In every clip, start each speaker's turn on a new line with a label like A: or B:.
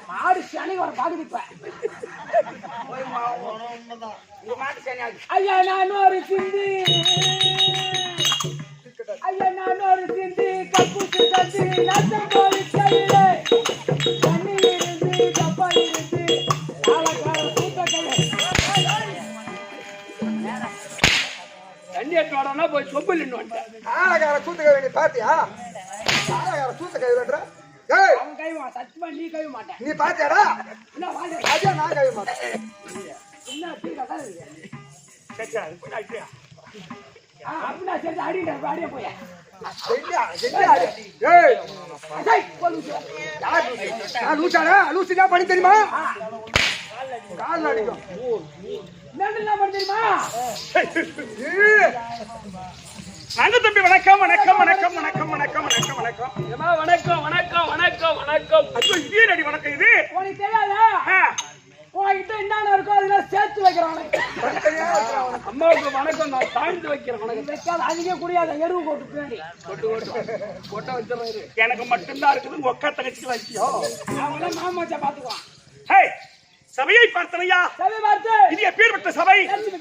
A: மாடு சனி வர பாக்குது ஐயா நான் ஒரு சிந்தி ஐயா நான் ஒரு சிந்தி கப்புச்சு தந்தி நத்தம் கோழி கையில தண்ணி இருந்து கப்பா இருந்து ஆளக்கார கூட்ட தண்ணி எடுத்து போய் சொப்பு நின்று வந்துட்டேன்
B: ஆளக்கார கூட்ட கை பாத்தியா ஆளக்கார கூட்ட கை வெட்டுற
A: அவன் கைவா சத்தியமா நீ கைவ மாட்டேன்
B: நீ பாத்தியாடா
A: என்ன வாங்க
B: அதே நான் கைவ மாட்டேன்
A: என்ன தீங்க தான் சச்சா போய் ஆயிட்டியா அப்படினா சரி ஆடிடா ஆடியா போய்
B: செஞ்சா ஏய்
A: அடேய் போலுச்சு
B: நான் லூசாடா லூசினா பண்ணி தெரியுமா கால் அடிக்கும்
A: என்னடா பண்ணி தெரியுமா
C: அண்ணா தம்பி வணக்கம் வணக்கம் வணக்கம் வணக்கம் வணக்கம் வணக்கம் வணக்கம்
A: ஏமா வணக்கம் வணக்கம் வணக்கம் வணக்கம்
C: ஐயோ இது நடி வணக்கம் இது
A: உனக்கு தெரியாதா உன்கிட்ட என்னென்ன இருக்கோ அதெல்லாம் சேர்த்து வைக்கிறேன்
C: அம்மாவுக்கு வணக்கம் நான் தாழ்ந்து வைக்கிறேன் உனக்கு
A: வைக்காத அதிகம் குடியாத எருவு போட்டு பின்னாடி
C: கொட்ட வச்சிடறாரு எனக்கு மட்டும்தான் இருக்குது ஒக்கா தகச்சிக்கு வச்சியோ
A: அவங்களாம் மாமாச்சா பாத்துக்குவான்
C: ஹே சபையை பார்த்தனையா
A: சபை பார்த்து
C: இது எப்பேற்பட்ட சபை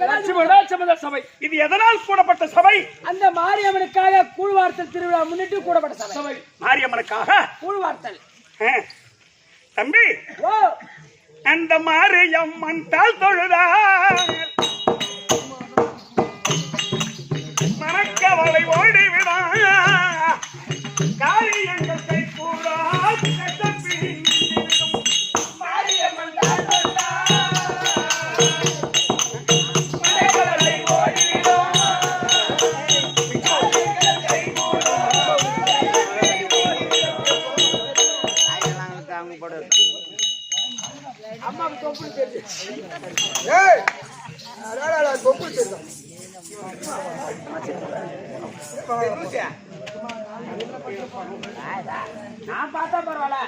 A: லட்சுமி
C: சபை இது எதனால் கூடப்பட்ட சபை
A: அந்த மாரியம்மனுக்காக கூழ்வார்த்தல் திருவிழா முன்னிட்டு கூடப்பட்ட சபை
C: மாரியம்மனுக்காக
A: கூழ்வார்த்தல்
C: தம்பி
A: ஓ
C: அந்த மாரியம்மன் தாள் தொழுதா மனக்கவலை ஓடிவிடா காரியங்கள் கை கூடா மாரியம்மன் தாள் தொழுதா மனக்கவலை ஓடிவிடா காரியங்கள் கை கூடா
A: அம்மாவுக்கு தொப்பு தெரியுது
B: ஏய் அடடா தொப்பு தெரியும்
A: நான் பார்த்தா பரவாயில்ல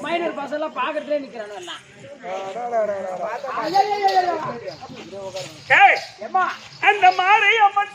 A: மைனர் பஸ் எல்லாம் பாக்கெட்லயே நிக்கிறானு எல்லாம்
C: அந்த மாரியம்மன்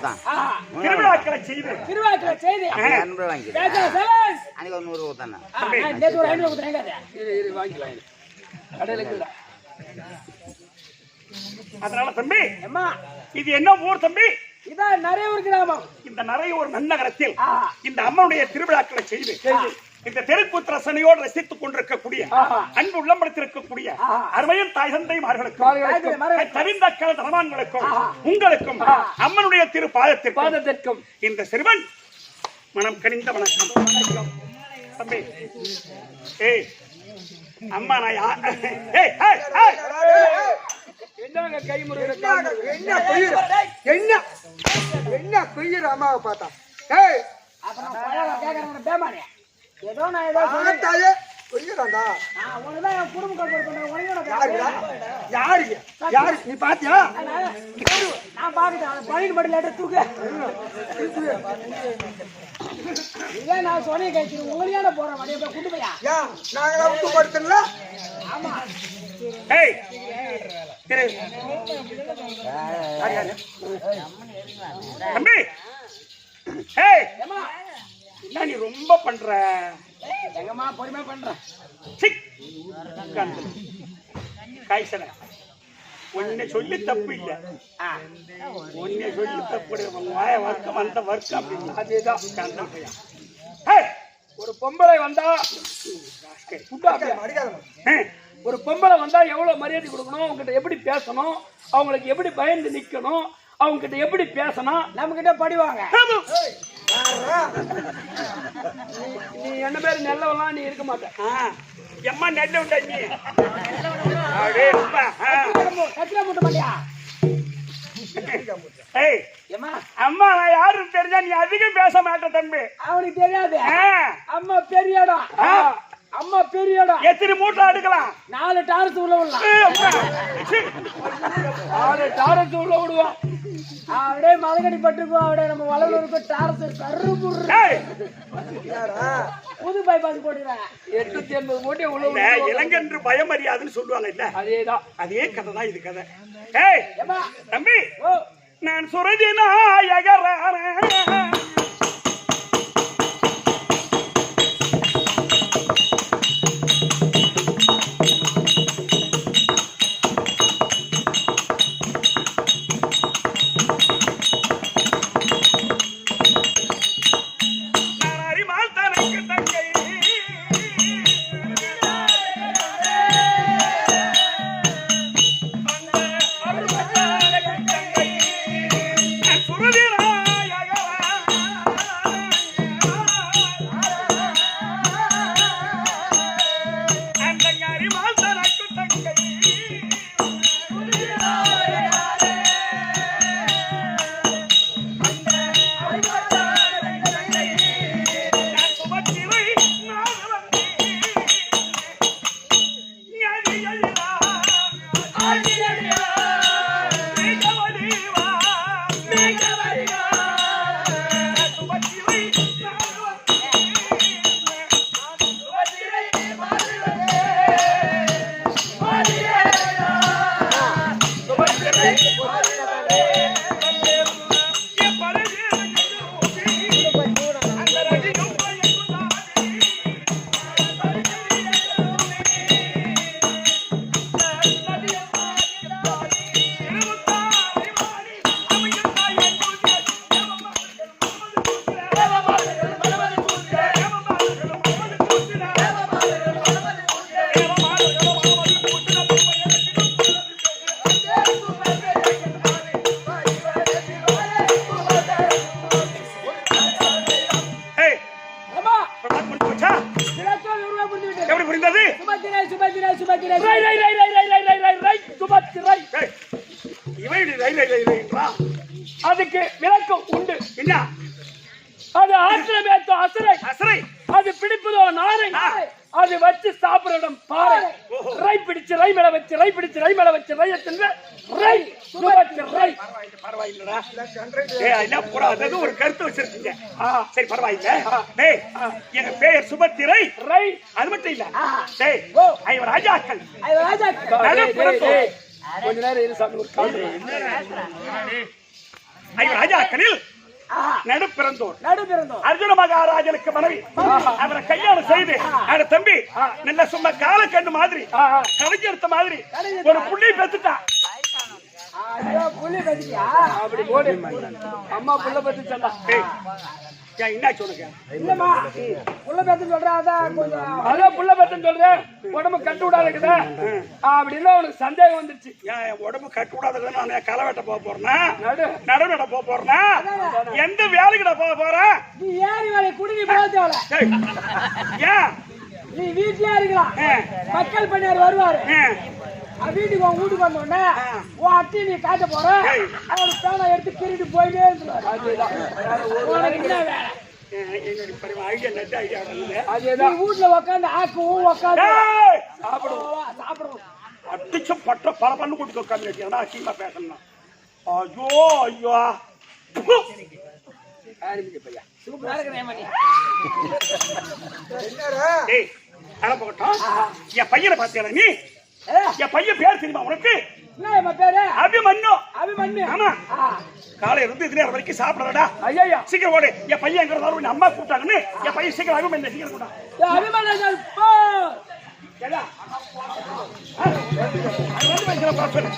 D: தான்
C: திருவிழாக்களை செய்து
A: திருவாக்கில செய்தி
D: 200 வாங்கிக்கிறேன்
A: பேச செலவு
D: அன்னைக்கு ஒரு 100 ஊத்தானே
A: நேத்து ஒரு 500 கொடுத்தேங்க இரு வாங்கிக்கலாம் கடையில இல்ல
C: அதனால தம்பி
A: அம்மா
C: இது என்ன ஊர் தம்பி?
A: இதான் நிறைய ஒரு கிராமம்
C: இந்த நிறைய ஒரு நன்னகரத்தில்
A: ஆஹா.
C: இந்த அம்மனுடைய திருவிழாக்களை செய்து இந்த தெருக்கூத்து ரசனையோடு ரசித்துக் கொண்டிருக்கக்கூடிய அன்பு உள்ளம்படுத்திருக்கக்கூடிய அருமையும் தாய் தந்தைமார்களுக்கும் தவிந்த கல தனவான்களுக்கும் உங்களுக்கும் அம்மனுடைய திரு பாதத்திற்கும் இந்த சிறுவன் மனம் கனிந்த வணக்கம். தம்பி ஏய் அம்மா நான்
A: என்னங்க கை முருகன்
B: என்ன கொய்யிற அம்மாவை பார்த்தா ஏய்
A: அப்புறம் பழக கேக்குறவன பேமானே ஏதோ நான் ஏதோ
B: பார்த்தாலே கொய்யிறான்டா
A: உனதான் என் குடும்ப கல்பனை பண்ண
B: யாருக்கு யாரு நீ பாத்தியா
A: நான் பாக்கிட்டேன் பழகிட்டு மட்டும் லேட்டர் தூக்கு இதே நான் சொன்ன கேட்கிறேன் உங்களையான போறேன் மடிய போய் குண்டு பையா
B: ஏன் நாங்களா விட்டு படுத்தல
A: ஆமா
C: ஏய் திரு தம்பி ஏய்
A: ஏமா
C: என்ன நீ ரொம்ப பண்ற?
A: எங்கம்மா பொறுமையா பண்றேன்
C: காய்ச்சல ஒன்ன சொல்லி தப்பு இல்ல ஒன்ன சொல்லி தப்பு வாய வர்க்கம் அந்த வர்க்கம் அப்படின்னு அதேதான்
A: ஒரு பொம்பளை வந்தா ஒரு பொம்பளை வந்தா எவ்வளவு மரியாதை கொடுக்கணும், அவங்க கிட்ட எப்படி பேசணும், அவங்களுக்கு எப்படி பயந்து நிக்கணும், அவங்க கிட்ட எப்படி பேசணும், நம்ம கிட்ட படிவாங்க. நீ என்ன பேர் நல்லவெல்லாம் நீ இருக்க மாட்டேன்.
C: எம்மா நெல்ல உண்டா நீ
A: கத்திர மூட்ட மாட்டியா?
C: அம்மா நான் யாருன்னு தெரிஞ்சா நீ அதிகம் பேச மாட்டேன் தம்பி.
A: அவனுக்கு தெரியாது. அம்மா பெரிய இடம், அம்மா பெரிய இடம்.
C: எத்தனை மூட்டை எடுக்கலாம்?
A: 4 டாரஸ் உள்ள விடலாம். 4 டாரஸ் உள்ள விடுவோம். அப்படியே மலைக்கடி பட்டுக்கும் அப்படியே நம்ம வளர்ந்து டாரஸ் கரும்புரு புது பைபாஸ் போட்டுறேன். 880 மூட்டை உள்ள
C: இளங்கன்று பயமறியாதுன்னு சொல்லுவாங்க இல்ல,
A: அதேதான்.
C: அதே கதை தான் இது கதை. ஏய் தம்பி, நான் சுரதினா எகறான அதுக்கு விளக்கம் உண்டு. என்ன அது? ஆசிரமேத்தோ அசரை அசரை, அது பிடிப்பதோ நாரை, அது வச்சு சாப்பிடும் பாறை. ரை பிடிச்சு ரை மேல வச்சு, ரை பிடிச்சு ரை மேல வச்சு, ரை எத்தனை ரை சுபத்து ரை. பரவாயில்லடா, அதாவது ஒரு கருத்து வச்சிருக்கீங்க. சரி பரவாயில்ல. எங்க பேர் சுபத்திரை ரை, அது மட்டும் இல்ல. ஐவர் ராஜாக்கள், கொஞ்ச நேரம் இரு சாமி. ஒரு
D: ஐயோ ராஜாக்களில் நடு பிறந்தோர் அர்ஜுன மகாராஜனுக்கு மனைவி அவரை கல்யாணம் செய்து அவட தம்பி நல்ல சும்மா கால கண்ணு மாதிரி கலைஞர்த்த மாதிரி ஒரு புள்ளி பெத்துட்டா.
C: அப்படி போடு அம்மா புள்ள பத்தி சொன்னா
D: என்ன சொல்லுங்க
C: அதான் புள்ள பத்தன்னு சொல்றேன். உடம்பு கட்டு விடாத இருக்குதா அப்படின்னு உனக்கு சந்தேகம் வந்துருச்சு.
D: உடம்பு கட்டு விடாத நான் களை வெட்ட போக போறேன்னா நடு நட போக போறேன்னா எந்த வேலைக்கு போக போறேன்?
A: நீ ஏறி வேலை குடிநீ போல
D: ஏன்
A: நீ வீட்லயே இருக்கலாம். மக்கள் பண்ணியார் வருவாரு. வீட்டுக்கு உன் வீட்டுக்கு வந்தோடனே உன் அட்டி நீ காட்ட போற அவரு பேனை எடுத்து திருட்டு போயிட்டே வீட்டுல உக்காந்து ஆக்கவும் உக்காந்து
D: சாப்பிடுவோம் அடிச்சம் பட்ட பல பண்ணு கொடுத்து உட்காந்து அசிங்கமா பேசணும். ஐயோ ஐயோ என் பையனை பாத்தியா நீ? என் பையன் பேர் தெரியுமா உனக்கு? அபிமன்யு.
A: அபிமன்யு.
D: ஆமா காலையில இருந்து இது நேரம் வரைக்கும் சாப்பிடறடா. ஐயா சீக்கிரம் ஓடு. என் பையன் எங்க இருந்தாலும் அம்மா கூப்பிட்டாங்கன்னு என் பையன் சீக்கிரம் அபிமன்யு சீக்கிரம் கூட்டா.
A: அபிமன்யு போ.
D: ஏடா அது வந்து பாப்பேன்.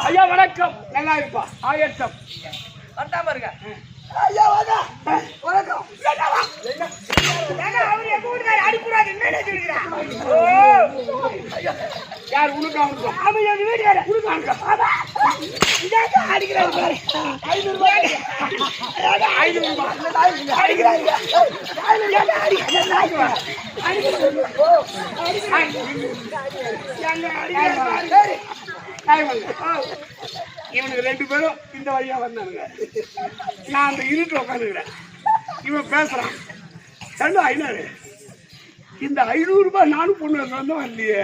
C: ஐயா வணக்கம். நல்லா இருப்பா. ஆயத்தம் வந்தாம இருக்க.
B: ஐயா வாங்க வணக்கம்.
A: அவரு எங்க வீட்டுக்கார அடிக்கூடாது என்ன சொல்லிக்கிறா?
C: யார் உனக்கு அவனுக்கு?
A: அவன் எங்க வீட்டுக்கார
C: உனக்கு
A: இதாங்க அடிக்கிறாரு பாரு. 500 ரூபாய்
C: 500 ரூபாய்
A: அடிக்கிறாங்க.
C: இவனுக்கு 2 பேரும் இந்த வழியா வந்தானுங்க. நான் அந்த இருட்டு உட்காந்துக்கிறேன். இவன் பேசுறான். ரெண்டு 500. இந்த 500 ரூபாய் நானும் பொண்ணு வந்தோம் இல்லையே.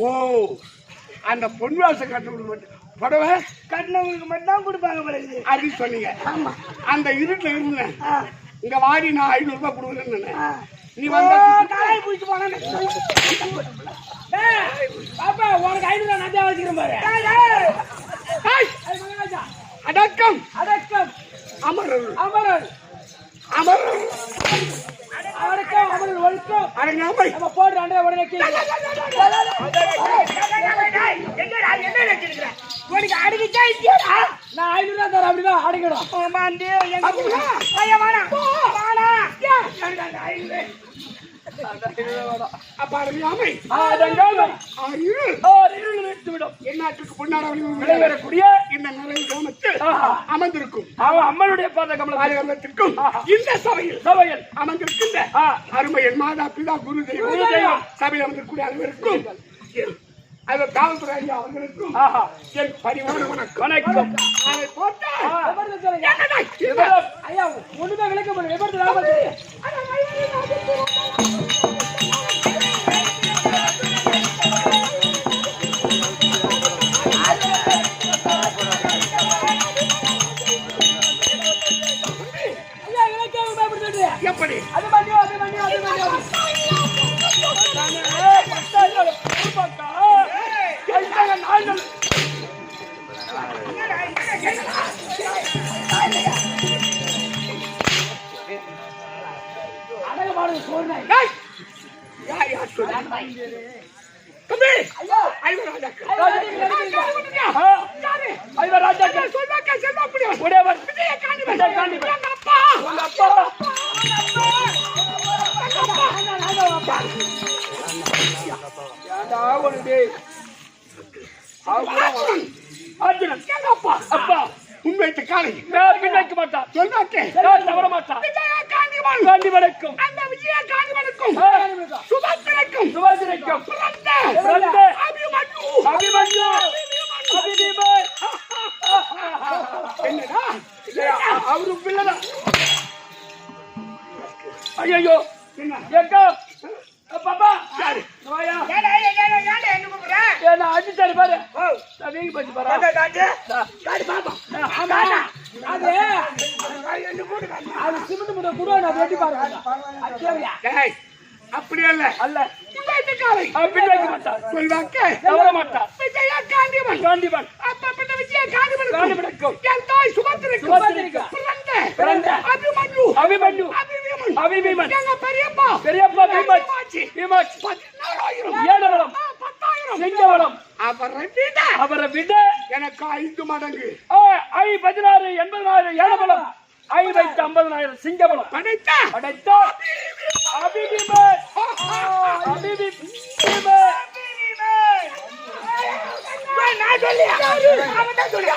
C: ஓ அந்த பொன் வாசம் கட்டணம் மட்டும் புடவை
A: கட்டினவங்களுக்கு மட்டும் தான் கொடுப்பாங்க பிறகு
C: அப்படின்னு சொன்னீங்க. அந்த இருட்டுல இருந்தேன். இங்க வாடி நான் 500 ரூபாய் கொடுக்குறேன்னு நீ வந்த
A: காய் பிடிச்சு போன பாப்பா உனக்கு 500 ரூபாய் நான் வச்சுக்கிறேன் பாரு.
C: அடக்கம்
A: அடக்கம்
C: அமரல்
A: அமரல்
C: அமரல்
A: அடக்கம் அமரல் ஒழுக்கம்
C: அடங்காமை
A: நம்ம போடுறாண்டே உடனே உனக்கு அடிக்கிட்டா இல்லையா? நான் 500 ரூபாய் தரேன். அப்படிதான் அடிக்கணும்.
C: அப்ப அருமையாமை என்னாட்டுக்கு பொன்னாடக்கூடிய இந்த நிறைய கிராமத்தில் அமர்ந்திருக்கும் அம்மனுடைய பாத கமலத்திற்கும்
D: இந்த சபையில் அமர்ந்திருக்கின்ற அருமையன் மாதா பிதா குரு தெய்வம் சபையில் அமர்ந்திருக்கூடிய அனைவருக்கும் அவர் காவல்துறை ஐயா அவர்களுக்கும் என் பரிவான வணக்கம். அதை போட்டா
A: ஐயா ஒண்ணுமே விளக்க முடியும். விபரத்து
D: எப்படி
A: அது அடங்கமானது சோழனாய்.
D: யார் யார் சொல்லுங்க தம்பி ஐவர் ராஜாக்கள்
C: ஐவர் ராஜாக்கள்
D: சொல்வாக்க செல்வா புடியவர்
C: உடையவர்
D: விஜய காண்டிவன்
C: காண்டிவன்.
D: எங்க அப்பா
C: உங்க அப்பா ஏண்டா ஒரு டேய் அர்ஜுனன்
D: எங்க அப்பா
C: அப்பா
D: உண்மைத்த காலை
C: நான் பின்னைக்கு மாட்டான்
D: சொல்வாக்க
C: நான் தவற மாட்டான்
D: விஜய காண்டிவன்
C: காண்டிவனுக்கும்
D: அந்த விஜய காண்டிவனுக்கும் சுபத்திரக்கும்
C: சுபாசிரிக்கும்
D: பிறந்த அபிமன்யு
C: அபிமன்யு அபிமன்யு
D: என்னடா
C: அவரு பிள்ளைதான். ஐயோ எங்க பாப்பா
D: யாரு
C: வாயா
D: ஏடா என்ன கூப்பிடுற
C: என்ன அடிச்சாரு பாரு நான் வீங்கி போச்சு பாரு
D: காடி பாப்பா
A: ஆமா. அது அது சிமெண்ட் மூட்டை கூட நான் வெட்டி பாருங்க. அது தேவையா?
D: டேய் அப்படி அல்ல
C: அல்ல
D: உண்மைத்த காலை
C: பின்னைக்கு மாட்டான்
D: சொல்வாக்க
C: தவற மாட்டான்
D: விஜய காண்டிவன்
C: காண்டிவன்
D: அப்பப்பட்ட விஜய காண்டிவனுக்கும்
C: காண்டிவனுக்கும்
D: என் தாய் சுபத்திரக்கும்
C: சுபத்திரிக்கும்
D: பிறந்த அபிமன்யு
C: அபிமன்யு
D: அபிமன்யு
C: அபிமன்யு
D: எங்க பெரியப்பா
C: பெரியப்பா பீமாச்சி
D: பீமாச்சி.
C: பீமாச்சி
D: 14,000
C: ஏழவளம்
D: 10,000
C: சிங்கவளம்
D: அவரை விட
C: அவரை விட
D: எனக்கு 5 மடங்கு
C: 16 80,000 ஏழவளம் 50,000 சிங்கவளம்
D: படைத்த
C: படைத்த அபிமன்யு அபிமன்யு
D: நான் சொல்லியா அவன் தான் சொல்லியா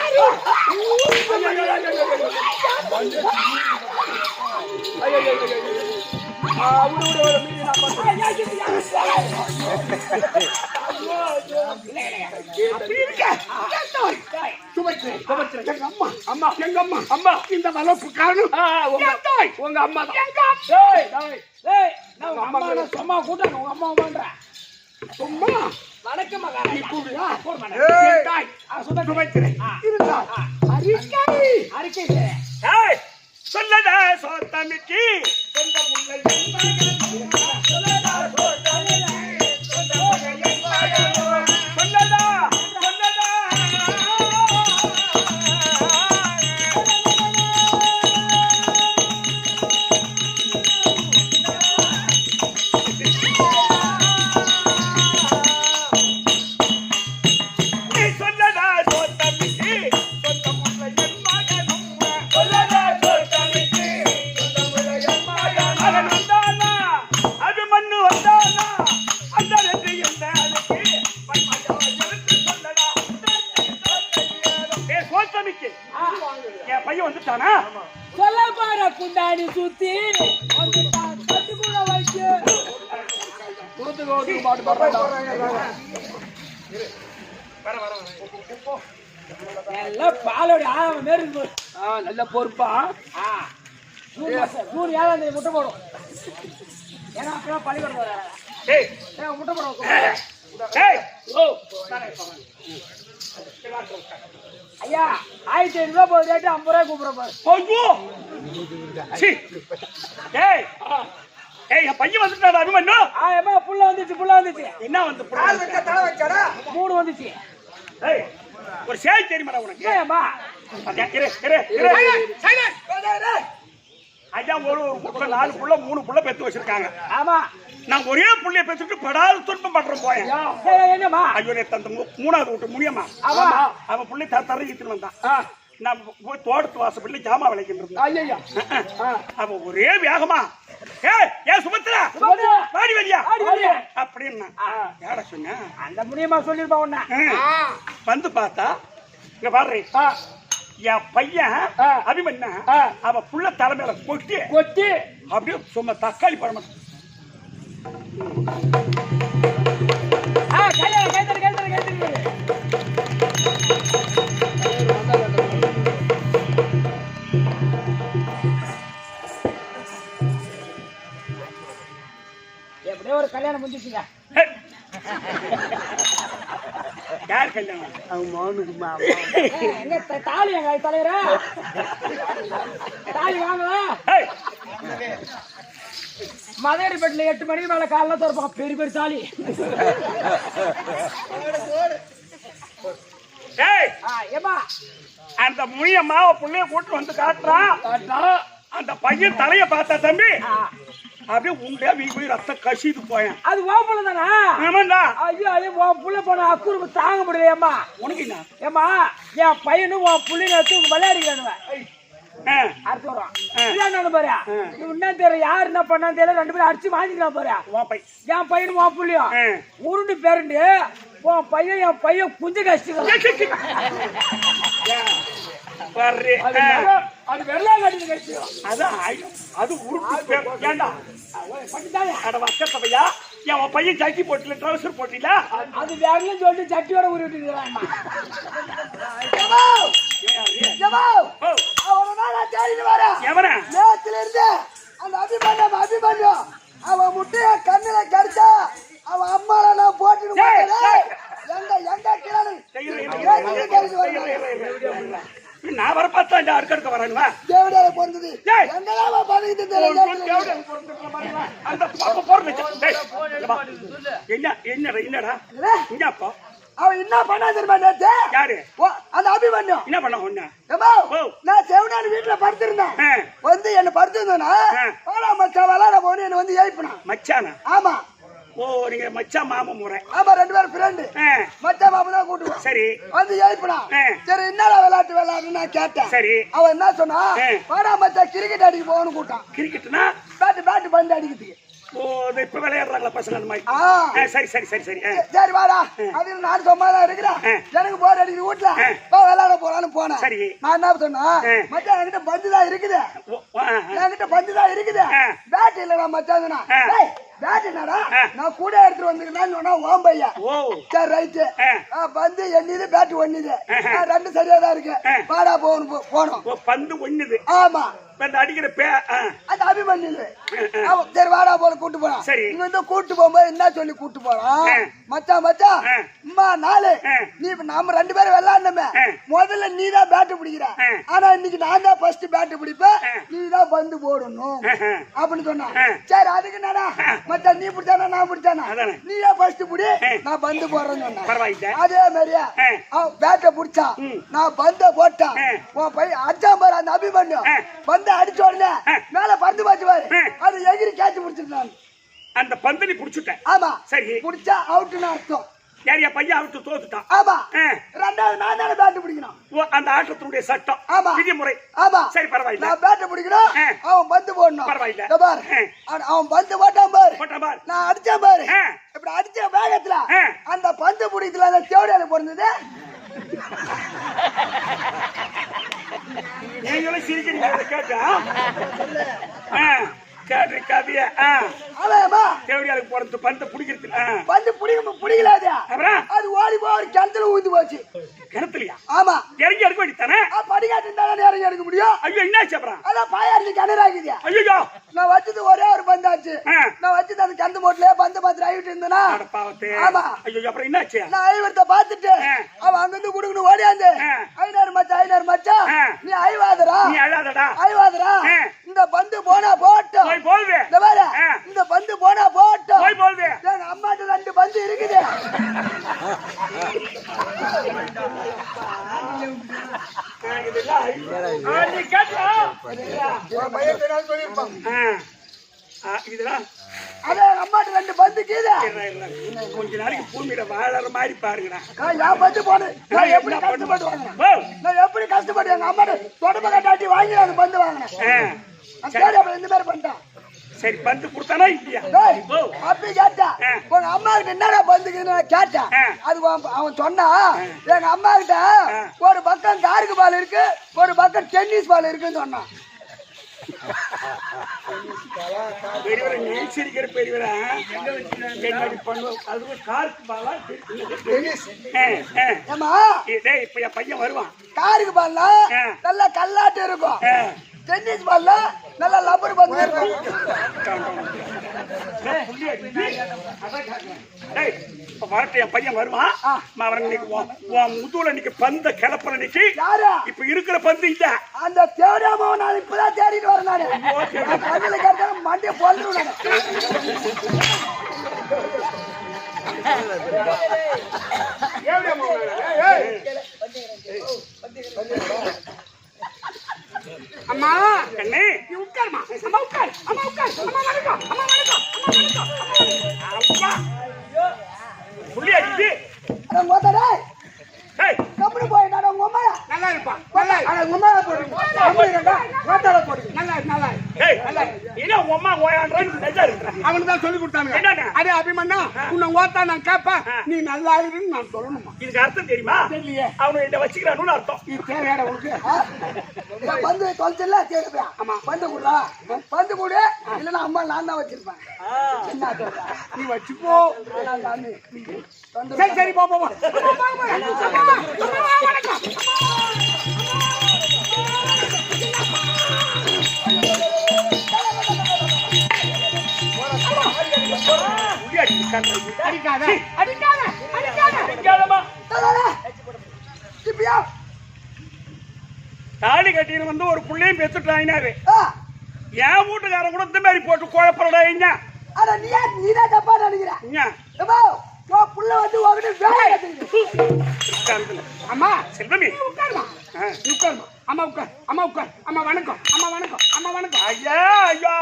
D: அப்படி இருக்க என் தாய் சுபத்திரை எங்க அம்மா எங்க அம்மா இந்த வளர்ப்பு காரணம் என் தாய்
C: உங்க அம்மா தான்
D: எங்க அப்பா
A: ஏய் நான் உங்க அம்மா நான் சும்மா கூட்டணும் உங்க அம்மா பண்றேன்.
D: சும்மா
A: வணக்கம்
D: நீ கூடுதா
B: ஏய்.
D: என் தாய் சுபத்திரை இருந்தால்
A: அறிக்கை செய்ய.
D: சொல்லடா சோத்தமிக்கு சொந்த முல்லை சொல்லடா என் பையன் வந்துட்டானா
A: சொல்ல பாரு குண்டாடி சுத்தி வந்துட்டான் கட்டு கூட வச்சு
C: கொடுத்து பாட்டு பாடுறாங்க
A: எல்லாம் பாலோட ஆழம் மாரி இருக்கு.
C: நல்ல பொறுப்பா
A: ஜூன் 7ஆம் தேதி முட்டை போடும். ஏன்னா அப்பதான் பள்ளிக்கூடம் வராங்க.
D: டேய்
A: முட்டை போடும்.
D: டேய்
C: ஓ
A: ஐயா 1500 போகுது ரேட்டு 50 ரூபாய் கூப்பிடுற பாரு.
D: ஐயோ சீ டேய் ஏய் என் பையன் வந்துட்டாடா அபிமன்யு
A: ஏம்மா புள்ள வந்துச்சு
D: என்ன வந்து
B: கால் வச்சா தலை வச்சாடா
A: 3 வந்துச்சு.
D: ஏய் ஒரு சேய் தெரியுமாடா உனக்கு
A: ஏம்மா
D: அதான் இரு அதான் ஒரு புள்ள 4 புள்ள 3 புள்ள பெத்து வச்சிருக்காங்க
A: ஆமா
D: நான் ஒரே புள்ளைய பெத்துட்டு படாத துன்பம் பண்றேன் போயேன்
A: என்னம்மா
D: ஐயோ தந்த 3வது விட்டு முடியுமா
A: ஆமா
D: அவன் புள்ளை தரகிட்டு வந்தான் நான் போய் தோட்டத்து வாசப்பள்ளி ஜாமா விளைக்கிட்டு இருந்தேன்
C: ஐயா
D: அவன் ஒரே வேகமா ஏன் சுபத்ரா வாடி வரியா அப்படின்னா யார சொன்ன
A: அந்த முடியுமா சொல்லிருப்பா உன்ன
D: வந்து பார்த்தா இங்க பாரு என் பையன் அபிமன்யா அவன் புள்ள தலைமையில கொட்டி அப்படியே சும்மா தக்காளி பழம்
A: எப்படியோ ஒரு கல்யாணம் முடிஞ்சிச்சுங்க.
D: யார் கல்யாணம்
A: எங்க தாலி எங்க தலைவரா தாலி வாங்கல மதுரைப்பேட்டில் 8 மணிக்கு மேல காலைல திறப்பான் பெரிய தாலி
D: ஏய்
A: ஏமா
D: அந்த முனியம்மாவை புள்ளைய கூட்டு வந்து காட்டுறான். அந்த பையன் தலைய பார்த்தா தம்பி அப்படியே உண்டே போய் ரத்தம் கசிது போயேன்.
A: அது ஓப்பல தானா?
D: ஆமாண்டா.
A: ஐயோ ஐயோ உன் புள்ள போன அக்குறுப்பு தாங்க முடியலையம்மா.
D: உனக்கு என்ன
A: ஏமா என் பையனும் உன் புள்ளைய வச்சு விளையாடிக்கிறானுவன். அடுத்து வரும் பாரு. என்ன தெரியும் யாரு என்ன பண்ணான்னு தெரியல. 2 பேரும் அடிச்சு வாங்கிக்கலாம் பாரு. என் பையனும் உன் புள்ளையும் உருண்டு பேருண்டு உன் பையன் என் பையன் குஞ்சு கஷ்டம். அது வெள்ளம் கட்டி கஷ்டம்.
D: அதான் அது உருட்டு ஏண்டா வக்கத்தையா என் பையன் ஜட்டி போட்டுல ட்ரௌசர் போட்டில
A: அது வேறலும் சொல்லிட்டு சட்டியோட உருவிட்டு
B: அபிமன்யம் அவன் முட்டைய கண்ணுல கடிச்சா அவன் அம்மால நான் போட்டு
D: நான் வர பார்த்தா அடுக்க வரணுவா
B: தேவடால பிறந்தது
D: என்னடா இங்கப்பா
B: அவன் என்ன பண்ணா தெரியுமா நேத்து?
D: யாரு?
B: அந்த அபிமன்யம்
D: என்ன பண்ண ஒண்ணு
B: நான் செவனான வீட்டுல படுத்திருந்தேன். வந்து என்ன படுத்திருந்தேன்னா மச்சான் விளாட போன என்ன வந்து ஏய்ப்பினான்.
D: மச்சானா?
B: ஆமா.
D: ஓ நீங்க மச்சான் மாமா முறை?
B: ஆமா 2 பேரும் ஃப்ரெண்டு. மச்சான் மாமா தான் கூட்டுவோம்.
D: சரி.
B: வந்து ஏய்ப்பினான். சரி என்னடா விளையாட்டு நான் கேட்டேன்.
D: சரி.
B: அவன் என்ன சொன்னா வாடா மச்சான் கிரிக்கெட் அடிக்க போகணும்னு கூட்டான்.
D: கிரிக்கெட்னா?
B: பேட்டு பந்து அடிக்கிறதுக்கு.
D: ஓ இப்ப விளையாடுறாங்களா பசங்க அந்த மாதிரி? சரி சரி சரி சரி
B: சரி வாடா. அது நான் சும்மாதான் இருக்கிறேன். எனக்கு போர் அடிக்குது வீட்டுல விளையாட போறான்னு போனேன்.
D: சரி.
B: நான் என்ன சொன்னா மச்சான் என்கிட்ட பந்து தான் இருக்குது. என்கிட்ட பந்து தான் இருக்குது. பேட் இல்லடா மச்சான். பேட் என்னடா நான் கூட எடுத்துட்டு வந்துருக்கேன்னு சொன்னா ஓம் பையா. சரி ரைட்டு. பந்து எண்ணிது பேட் ஒண்ணுது. 2 சரியா தான் இருக்கு. வாடா போனோம்.
D: பந்து ஒண்ணுது.
B: ஆமா.
D: அடிக்கிற
B: அது அபிமன்யு. சரி வாடா போல கூட்டு போறான். இங்க வந்து கூட்டு போகும்போது என்ன சொல்லி கூட்டு போறான்? மச்சான் அம்மா 4 நீ நம்ம 2 பேரும் விளையாடணுமே. முதல்ல நீ தான் பேட்டு பிடிக்கிற. ஆனா இன்னைக்கு நான் தான் ஃபர்ஸ்ட் பேட்டு பிடிப்பேன். நீ தான் பந்து போடணும் அப்படின்னு சொன்னான். சரி அதுக்கு என்னடா மச்சான் நீ பிடிச்சானா நான் பிடிச்சானா? நீயே ஃபர்ஸ்ட் பிடி நான் பந்து போடுறேன்னு சொன்னேன். அதே மாதிரியா அவன் பேட்டை பிடிச்சா நான் பந்த போட்டான். உன் பையன் அடிச்சான் பாரு அந்த அபிமன்யம். பந்து அடிச்ச உடனே மேல பந்து பாச்சு பாரு. அது எகிரி கேட்ச் பிடிச்சிருந்தான்.
D: அந்த பந்து நீ பிடிச்சிட்டேன்.
B: ஆமா.
D: சரி.
B: பிடிச்சா அவுட்னு அர்த்தம்.
D: யாரியா பையன் அவுட்டு தோத்துட்டான்.
B: ஆமா. ரெண்டாவது நான் தானே பேட் பிடிக்கணும்.
D: அந்த ஆட்டத்தினுடைய சட்டம்.
B: ஆமா.
D: விதிமுறை.
B: ஆமா.
D: சரி பரவாயில்லை.
B: நான் பேட் பிடிக்கணும். அவன் பந்து போடணும்.
D: பரவாயில்லை.
B: பாரு அவன் பந்து போட்டான் பாரு. நான் அடிச்சேன் பாரு. இப்படி அடிச்ச வேகத்துல அந்த பந்து பிடிக்கல அந்த தேவடியால பிறந்தது.
D: நீங்களும் சிரிக்கிறீங்க கேட்டா கேட்டு கதைய தேவடியாளுக்கு போறது பந்து பிடிக்கிறது.
B: பந்து பிடிக்கலாது. அது ஓடி போய் கிணத்துல ஊந்து போச்சு.
D: கிணத்துலயா?
B: ஆமா.
D: இறங்கி எடுக்க வேண்டியதானே?
B: படிக்காட்டு இருந்தாலும் இறங்கி எடுக்க முடியும்.
D: ஐயோ என்னாச்சு அப்புறம்?
B: அதான் பாயாருக்கு கிணறாக்குது.
D: ஐயோ
B: நான் வச்சது ஒரே ஒரு பந்தாச்சு. நான் வச்சது அந்த கிணத்து போட்டுல பந்து பார்த்து ஆகிட்டு இருந்தேனா. ஆமா.
D: ஐயோ அப்புறம் என்னாச்சு?
B: நான் ஐவரத்தை பார்த்துட்டு அவன் அங்கிருந்து குடுக்கணும் ஓடியாந்து 500 மச்சான் நீ ஐவாதரா
D: நீ அழாதடா
B: ஐவாதரா இந்த பந்து போனா போட்டோம்
D: போய் போல்வே
B: இந்த பந்து போனா போட்டோம்
D: போய் போல்வே
B: எங்க அம்மாட்ட 2 பந்து இருக்குது.
D: நீ கேட்டா
B: பையன் சொல்லிருப்பான்.
D: இதெல்லாம்
B: அதான் அம்மாட்ட 2 பந்து கீழே
D: கொஞ்ச நாளைக்கு பூமியில வாழற மாதிரி பாருங்கடா.
B: நான் பந்து போனேன். நான் எப்படி கஷ்டப்பட்டு வாங்கினேன். நான் எப்படி கஷ்டப்பட்டு எங்க அம்மாட்ட தொடர்பு கட்டாட்டி வாங்கி அந்த பந்து வாங்கினேன். இந்த மாதிரி பண்ணிட்டான்.
D: சரி பந்து கொடுத்தானா இல்லையா?
B: அப்படி கேட்டா உங்க அம்மா கிட்ட என்னடா பந்துக்குன்னு கேட்டேன். அது அவன் சொன்னா எங்க அம்மா கிட்ட ஒரு பக்கம் காருக்கு பால் இருக்கு ஒரு பக்கம் டென்னிஸ் பால் இருக்குன்னு சொன்னான்.
D: பெரியவரை நீச்சிருக்கிற பெரியவரா என்னடி பண்ணுவோம்? அது காருக்கு பாலா இப்ப என் பையன் வருவான்.
B: காருக்கு பால்ல நல்லா கல்லாட்டு இருக்கும். டென்னிஸ் பால்ல நல்லா லப்பர் பந்து இருக்கும்.
D: இப்ப வரட்டு என் பையன் வருவான். முதுகுல இன்னைக்கு பந்த கிளப்புற இன்னைக்கு இப்ப இருக்கிற பந்து இல்ல.
B: அந்த தேவடாம நான் இப்பதான் தேடிட்டு வரேன். நானு பந்துல கேட்டா மண்டிய போடுறேன்.
D: இருப்பா. நல்லா இரு.
B: ஆனா உங்க அம்மாவை போடுங்க. அப்படி இல்லைடா, வாத்தால போடுங்க.
D: நல்லா இரு, நல்லா இரு.
C: ஏய், என்ன உன் அம்மா ஓயான்றான்னு நெஞ்சா இருக்கிறேன்.
D: அவனுக்கு தான் சொல்லி கொடுத்தாங்க.
C: என்னண்ணே?
D: அதே அபிமன்னா உன்னை ஓத்தா நான் கேட்பேன், நீ நல்லா இருன்னு நான் சொல்லணுமா?
C: இதுக்கு அர்த்தம் தெரியுமா?
D: தெரியலையே.
C: அவனை என்ன வச்சுக்கிறான்னு அர்த்தம்.
D: இது தேவையான உனக்கு.
B: நான் பந்து தொலைச்சல கேட்பேன்.
D: ஆமா.
B: பந்து குடுறா, பந்து குடு. இல்லைன்னா அம்மா நான் தான் வச்சிருப்பேன். என்ன சொல்ற?
D: நீ வச்சுக்கோ.
B: நான் சாமி. பந்து
D: சரி சரி போ போ போ. வணக்கம். அடிக்காத அடிக்காத அடிக்காத
C: அடிக்காதம்மா.
B: இப்படியா?
C: தாலி கட்டின்னு வந்து ஒரு புள்ளையும் பெத்துட்டாயினாரு.
B: ஆ,
C: என் வீட்டுக்காரன் கூட இந்த மாதிரி போட்டு குழப்பறடா.
B: அட நீதான் தப்பா நினைக்கிற. ஏப்பா, உன் புள்ள வந்து உன்கிட்ட வேலை கத்துக்குது.
D: அம்மா
C: செல்வமி
D: உட்காருமா, நீ உட்காருமா. அம்மா உட்கார், அம்மா உட்கார். அம்மா வணக்கம், அம்மா வணக்கம், அம்மா வணக்கம்.
C: ஐயா ஐயா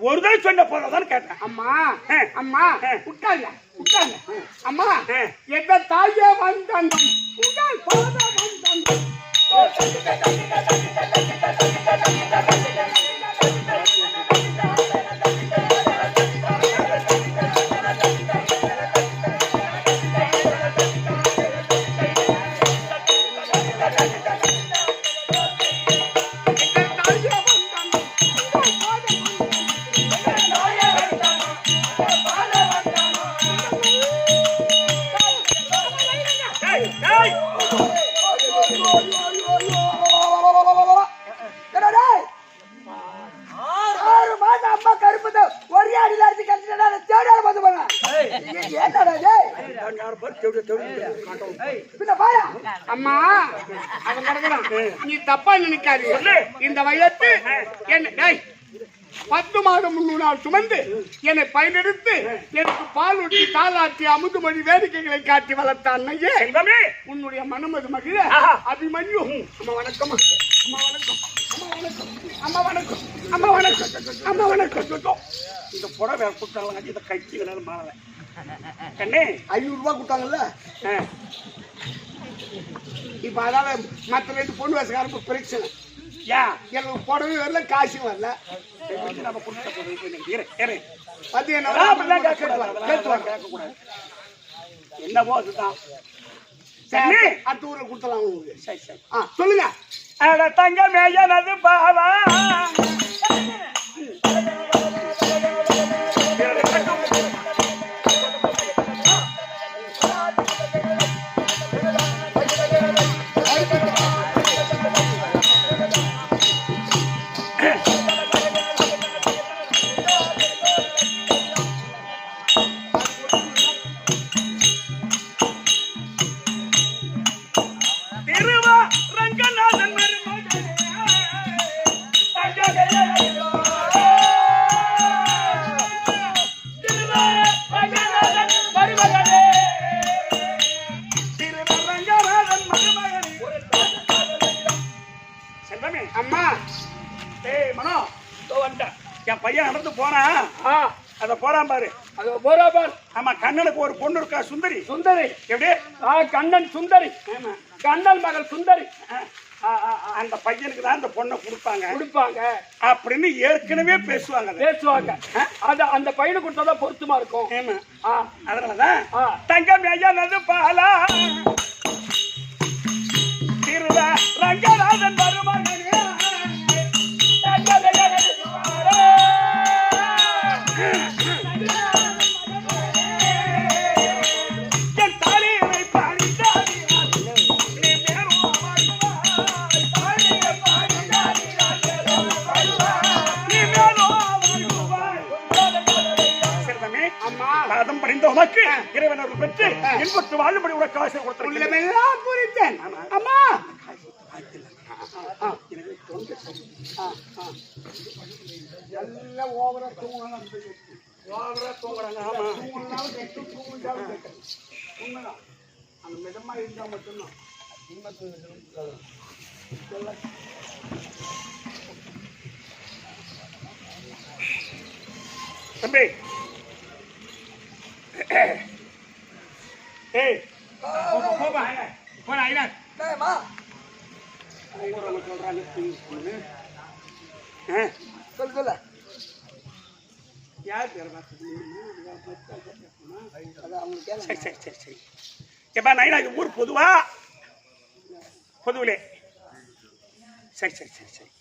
C: ஒரு தடவை சொன்ன போறதான்னு கேட்டேன்.
D: அம்மா அம்மா உட்காருங்க உட்காருங்க. அம்மா எந்த தாயே வந்தந்தம் உங்கள் பாத வந்தந்தம். அம்மா அவன் கிடக்குறான். நீ தப்பா நினைக்காது. இந்த வயத்து என்ன 10 மாதம் 3 நாள் சுமந்து என்னை பயனெடுத்து எனக்கு பால் ஊட்டி தாளாட்டி அமுதுமொழி வேடிக்கைகளை காட்டி வளர்த்த அன்னையே உன்னுடைய மனமது மகிழ அபிமன்யு. அம்மா வணக்கம், அம்மா வணக்கம், அம்மா வணக்கம், அம்மா வணக்கம், அம்மா வணக்கம், அம்மா வணக்கம்.
C: இந்த புடவை கொடுத்தாங்க இதை கட்சி மாறல கண்ணே
B: 500 ரூபாய் கொடுத்தாங்கல்ல.
D: இப்ப அதால மற்ற 2 பொண்ணு வயசுக்காரங்க பிரச்சனை.
C: ஏன்
D: எனக்கு புடவை வரல, காசும் வரல.
C: நம்ம கொடுத்த
D: அது என்ன
C: கேட்கக்கூடாது. என்னவோ அதுதான்.
D: சரி, அடுத்த ஊர்ல கொடுத்தலாம் உங்களுக்கு.
C: சரி சரி
D: சொல்லுங்க.
C: அட தங்க மேயனது பாவா
D: அம்மா
C: என் பையன் நடந்து போனா அத போறான் பாரு.
D: அது போறா பாரு.
C: ஆமா, கண்ணனுக்கு ஒரு பொண்ணு இருக்கா, சுந்தரி.
D: சுந்தரி
C: எப்படி?
D: கண்ணன் சுந்தரி, கண்ணன் மகள் சுந்தரி.
C: அந்த பையனுக்கு தான் அந்த பொண்ணை
D: கொடுப்பாங்க
C: அப்படின்னு ஏற்கனவே பேசுவாங்க.
D: அது அந்த பையனை கொடுத்தாதான் பொருத்தமா இருக்கும்.
C: அதனாலதான் தங்கம் ஐயா பாலா திருவா ரங்கநாதன் மருமகனே பாதம் பணிந்த உனக்கு இறைவன் அருள் பெற்று இன்பத்து வாழும்படி உனக்கு ஆசை கொடுத்திருக்கிறேன்.
D: புரிந்தேன் அம்மா. எல்லாம் ஓவரா தூங்குறாங்க. உண்மைதான். அந்த மிதமா இருந்தா மட்டும்தான்.
C: தம்பி,
B: என்னம்மா?
D: ஊரவங்க சொல்றாங்க
B: சொல்லு சொல்லு.
D: யார் பேர்
B: அது அவங்களுக்கு கேளு.
D: சரி சரி சரி சரி எப்பா நைனா இது ஊர் பொதுவா பொதுவிலே சரி சரி சரி சரி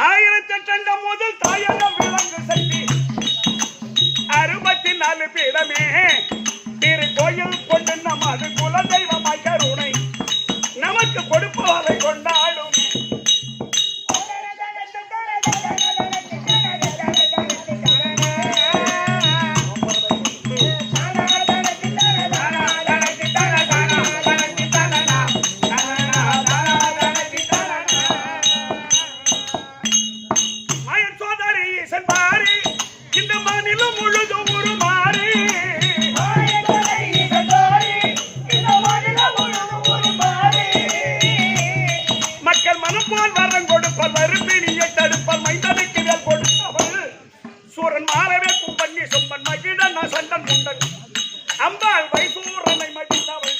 D: 1008 முதல் தாயகம் விளங்கு சக்தி 64 பீடமே திரு கோயில் கொண்டு நமது குலதெய்வமாய் கருணை நமக்கு கொடுப்பவரை கொண்டாடும் அம்பாள் வைசூரனை மடித்தவள்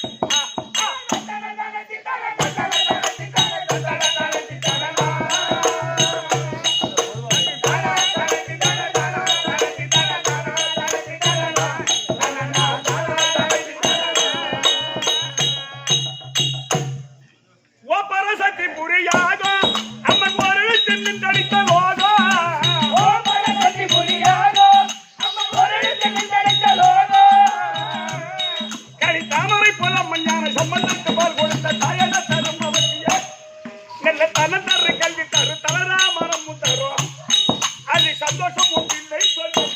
D: ஓ பரசக்தி புரியாக அம்மன் ஒரு சென்னின் தடித்த லோகா சம்பந்தத்து பால் கொடுத்த தாயன தரும் அவசிய நல்ல தனந்தரு கல்வி தரு தலராமரம் தரும் அது சந்தோஷம் ஒன்றில்லை சொல்லுங்க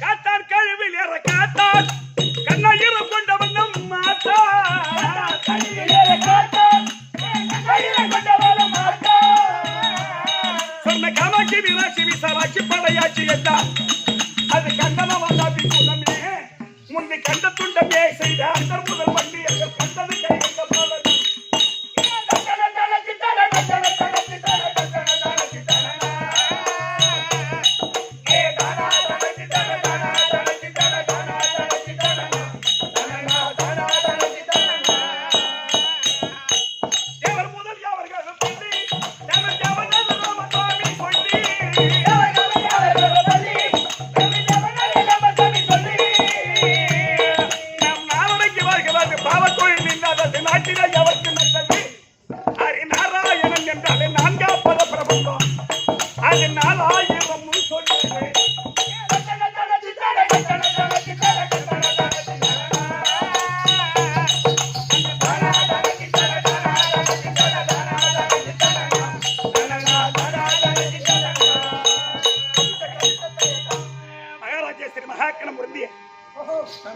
D: காத்தார் கழிவில் ஏற காத்தார் கண்ணாயிரம் கொண்டவன் சொன்ன காமாட்சி மீனாட்சி விசாலாட்சி படையாட்சி என்றார் அது கண்டனம் வந்தாபி குலமே முந்தி கண்ட துண்டமே செய்த அந்த முதல் வண்டி எங்கள் கண்டது கைவிட்ட போல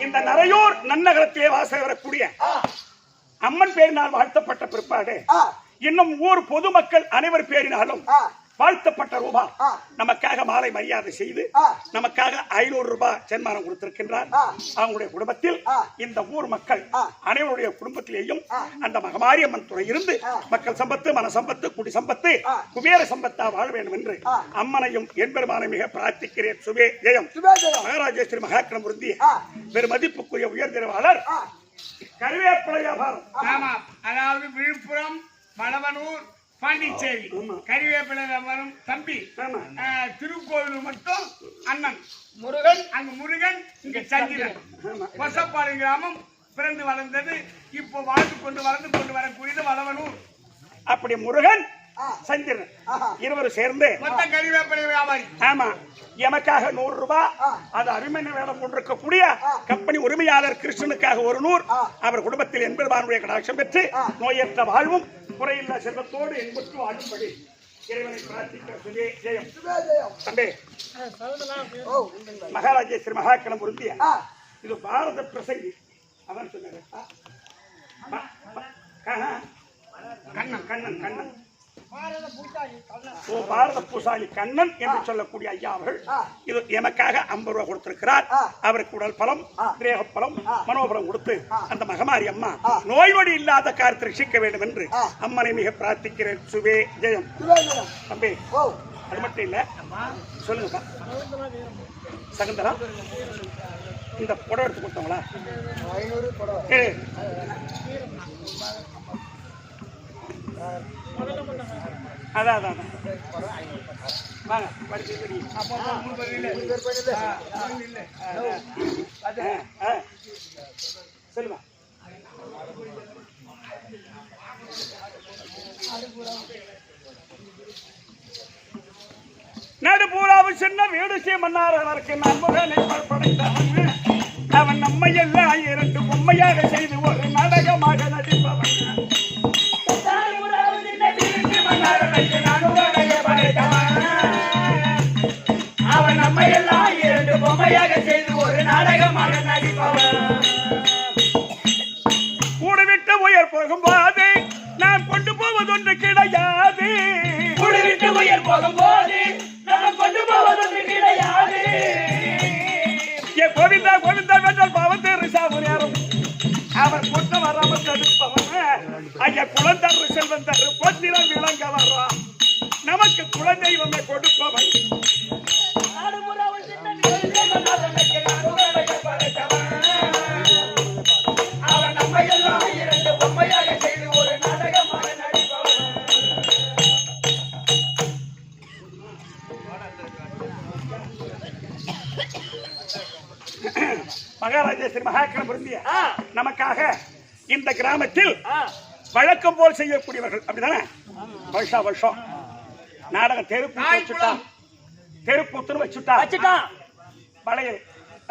D: இந்த நரையூர் நன்னகரத்திலே வாச வரக்கூடிய அம்மன் பேரினால் வாழ்த்தப்பட்ட பிற்பாடு இன்னும் ஊர் பொதுமக்கள் அனைவர் பேரினாலும் வாழ்த்தப்பட்ட ரூபா நமக்காக மாலை மரியாதை செய்து நமக்காக 500 ரூபாய் சன்மானம் கொடுத்திருக்கின்றார். அவங்களுடைய குடும்பத்தில் இந்த ஊர் மக்கள் அனைவருடைய குடும்பத்திலேயும் அந்த மகமாரியம்மன் துறை இருந்து மக்கள் சம்பத்து மன சம்பத்து குடி சம்பத்து குபேர சம்பத்தா வாழ வேண்டும் என்று அம்மனையும் என்பெருமானை மிக பிரார்த்திக்கிறேன். சுபே ஜெயம். மகாராஜேஸ்வரி மகாக்கிரம் உருந்திய பெருமதிப்புக்குரிய உயர்திரவாளர் கருவேப்பிலை வியாபாரம்.
C: அதாவது விழுப்புரம் வளவனூர் பாண்டிச்சேரி கறிவேப்பிலை வியாபாரம் தம்பி திருக்கோவில் மட்டும் அண்ணன் முருகன் அங்க முருகன் இங்க சந்திரன் கொசப்பாடு கிராமம் பிறந்து வளர்ந்தது இப்போ வளர்ந்து கொண்டு வரக்கூடியது வளவனூர்.
D: அப்படி முருகன் சந்திரன் இருவரும் சேர்ந்து
C: மொத்த கறிவேப்பிலை வியாபாரி.
D: ஆமா எமக்காக 100 ரூபாய் அது அபிமன்ய வேடம் கொண்டிருக்கக்கூடிய கம்பெனி உரிமையாளர் கிருஷ்ணனுக்காக 100 அவர் குடும்பத்தில் என்பெருமானுடைய கடாட்சம் பெற்று நோயற்ற வாழ்வும் குறையில்லா செல்வத்தோடு என்பட்டு வாழும்படி இறைவனை பிரார்த்திக்க. ஜெயம். தம்பி மகாராஜேஸ்வரி மகாக்கணம் உருந்திய இது பாரத பிரசங்கி அவன் சொன்னார். கண்ணன் கண்ணன் கண்ணன் ஓ பாரத பூசாரி கண்ணன் என்று சொல்லக்கூடிய ஐயா அவர்கள் இது எமக்காக 50 ரூபாய் கொடுத்திருக்கிறார். அவருக்கு உடல் பலம், கிரேக பலம், மனோபலம் கொடுத்து அந்த மகமாரி அம்மா நோய் நொடி இல்லாத காரியத்தை ரட்சிக்க வேண்டும் என்று அம்மனை மிக பிரார்த்திக்கிறேன். சுபே ஜெயம். தம்பி அது மட்டும் இல்ல, சொல்லுங்கப்பா சகுந்தரா, இந்த புடவை எடுத்து கொடுத்தவங்களா? அதான் அதான் வாங்க படிச்சு சொல்லுமா. நடுபூராவும் சின்ன வீடு மன்னாரவருக்கு நண்பனை படைத்தவன் அவன் நம்மை எல்லாம் 2 பொம்மையாக செய்து ஒரு நாடகமாக நடிப்பவன். அவன் நம்மை எல்லாம் 2 பொம்மையாக செய்து ஒரு நாடகமாக நடிப்பவன். கூடுவிட்டு உயர் போகும்போது நான் கொண்டு போவதொன்று கிடையாது. கூடுவிட்டு உயர் போகும்போது நான் கொண்டு போவதொன்று கிடையாது. கோவிந்தா கோவிந்தா வென்றால் பாவம் தேறு சாவுறாரும் அவர் கொண்டு வராமல் தடுப்பவன். ஐயா குழந்தரு செல்வன் தரு பொத்திரம் விளங்க வர்றா நமக்கு குழந்தைவனை கொடுப்பவன். அவன் நம்மை எல்லாம் 2 பொம்மையாக செய்து ஒரு நாடகமாக நடிப்பவன். மகாராஜா ஸ்ரீ மகாக்கண பொருந்திய நமக்காக இந்த கிராமத்தில் வழக்கம் போல் செய்யக்கூடியவர்கள் அப்படிதானே? வருஷம் நாடகம் தெருக்கூத்துன்னு வச்சுட்டா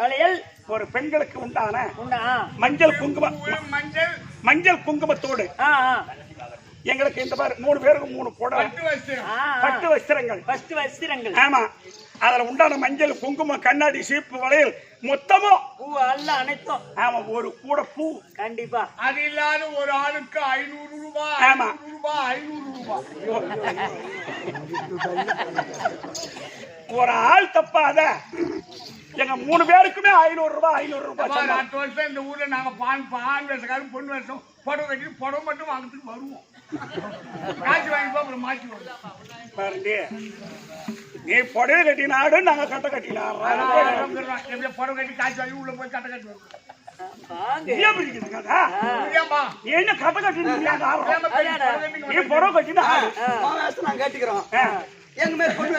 D: வளையல் ஒரு பெண்களுக்கு உண்டான மஞ்சள் குங்குமத்தோடு எங்களுக்கு இந்த மாதிரி 3 பேருக்கு 3 புடவை பட்டு வஸ்திரங்கள். ஆமா, அதுல உண்டான மஞ்சள் குங்குமம் கண்ணாடி சீப்பு வளையல் மொத்தமும் பூ அல்ல அனைத்தும். ஆமா, ஒரு கூட பூ கண்டிப்பா. அது இல்லாத ஒரு ஆளுக்கு 500 ரூபாய். ஆமா 500 ரூபாய் ஒரு ஆள் தப்பாத. எங்க 3 பேருக்குமே 500 ரூபாய் 500 ரூபாய். அடுத்த வருஷம் இந்த ஊர்ல நாங்க பான் வருஷக்காரன் பொண்ணு வருஷம் புடவை கட்டி புடவை மட்டும் வாங்கறதுக்கு வருவோம். காட்சி வாங்கி அப்புறம் மாற்றி வருவோம் பாருங்க. நீ புடவை கட்டி நாடு நாங்க கட்ட கட்டிக்கலாம். புடவை கட்டி காட்சி வாங்கி உள்ள போய் கட்ட கட்டி வருவோம். என்ன கட்ட கட்டி நீ புடவை கட்டினா நாங்க கட்டிக்கிறோம். எங்க மேல பொண்ணு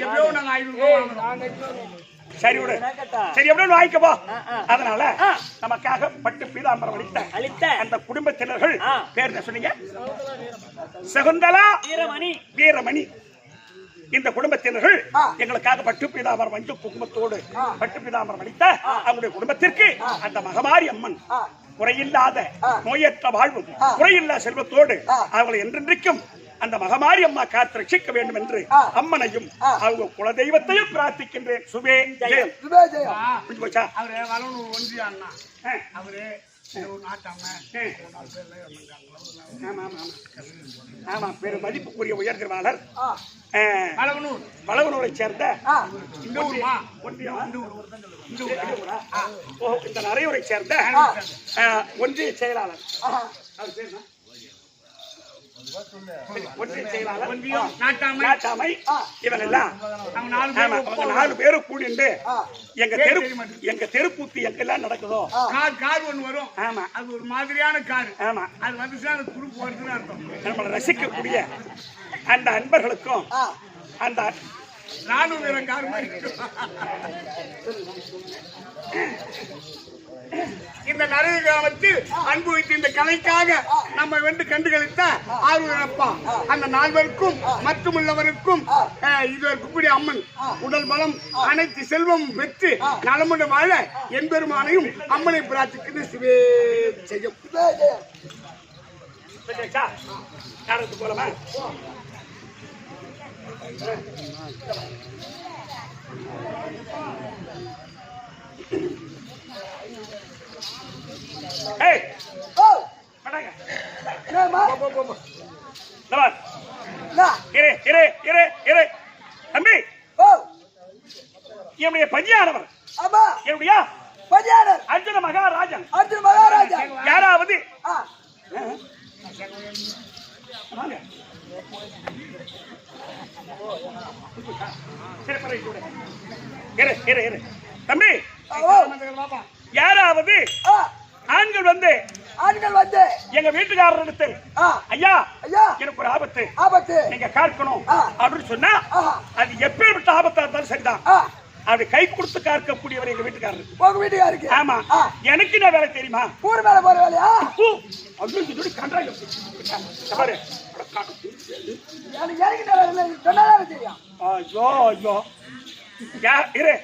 D: எவ்வளவு நாங்க 500 ரூபாய். சரி விடு, சரி எப்படி வாங்கிக்கப்போ. அதனால நமக்காக பட்டு பீதாம்பரம் அளித்த அந்த குடும்பத்தினர்கள் பேர் என்ன சொன்னீங்க? சகுந்தலா வீரமணி. இந்த குடும்பத்தினர்கள் எங்களுக்காக பட்டு பீதாம்பரம் மஞ்சள் குங்குமத்தோடு பட்டு பீதாம்பரம் அளித்த அவங்களுடைய குடும்பத்திற்கு அந்த மகமாரி அம்மன் குறையில்லாத நோயற்ற வாழ்வும் குறையில்லா செல்வத்தோடு அவர்களை என்றென்றைக்கும் அந்த மகமாரி அம்மா காத்து ரட்சிக்க வேண்டும் என்று அம்மனையும் அவங்க குலதெய்வத்தையும் பிரார்த்திக்கின்றேன். சுபே ஜெயம். அவரு வளனூர் ஒன்றிய அண்ணா, அவரு ஆமா பெரும் மதிப்புக்குரிய உயர்திருவாளர் வளவனூரை சேர்ந்த இந்த நரையூரை சேர்ந்த ஒன்றிய செயலாளர். ஒன்றிய செயலாளர் நாட்டாமை இவனெல்லாம் 4 பேரும் கூடிண்டு எங்க தெருக்கூத்து எங்கெல்லாம் நடக்குதோ கார் ஒண்ணு வரும். ஆமா, அது ஒரு மாதிரியான கார். ஆமா, அது வந்துச்சுன்னா அந்த குரூப் வருதுன்னு அர்த்தம். நம்மளை ரசிக்கக்கூடிய அந்த அன்பர்களுக்கும் அந்த 400 கார் மாதிரி இந்த நரக கிராமத்தில் அன்பு வைத்து இந்த கலைக்காக நம்ம வென்று கண்டுகளித்த ஆர்வலப்பா அந்த 4 பேருக்கும் மட்டுமுள்ளவருக்கும் இதுவரைக்கும் அம்மன் உடல் பலம் அனைத்து செல்வம் பெற்று நலமுடன் வாழ என்பெருமானையும் அம்மனை பிரார்த்திக்கிறது. சிவே செய்யும். போலமா இரு தம்பி
B: ஓ
D: என்னுடைய பஞ்சியானவர்
B: ஆமா
D: என்னுடைய
B: பஞ்சாயர்
D: அர்ஜுன மகாராஜன்
B: அர்ஜுன் மகாராஜா
D: யாராவது
B: ஆ
D: வாங்க. சரி, பரவாயில்லை, கூட. இரு தம்பி
B: ஓ
D: யாராவது
B: ஆ
D: ஆண்கள் வந்து
B: ஆண்கள் வந்து
D: எங்க வீட்டுக்காரருக்கு
B: ஆ
D: ஐயா
B: ஐயா
D: எனக்கு ஒரு ஆபத்து
B: ஆபத்து
D: நீங்க காக்கணும்
B: ஆ.
D: அப்படின்னு சொன்னா
B: ஆஹா
D: அது எப்பேற்பட்ட ஆபத்தா இருந்தாலும் சரிதான்
B: ஆ
D: அப்படி கை கொடுத்து காக்கக்கூடியவர் எங்க வீட்டுக்காரருக்கு
B: உங்க வீட்டுக்காருக்கு
D: ஆமா
B: ஆ
D: எனக்கு என்ன வேலை தெரியுமா
B: ஊர் மேல போற வேலையா
D: பாரு
B: எனக்கு இறங்கிட்ட வேலை சொன்னாதான் தெரியும்
D: ஐயோ இரு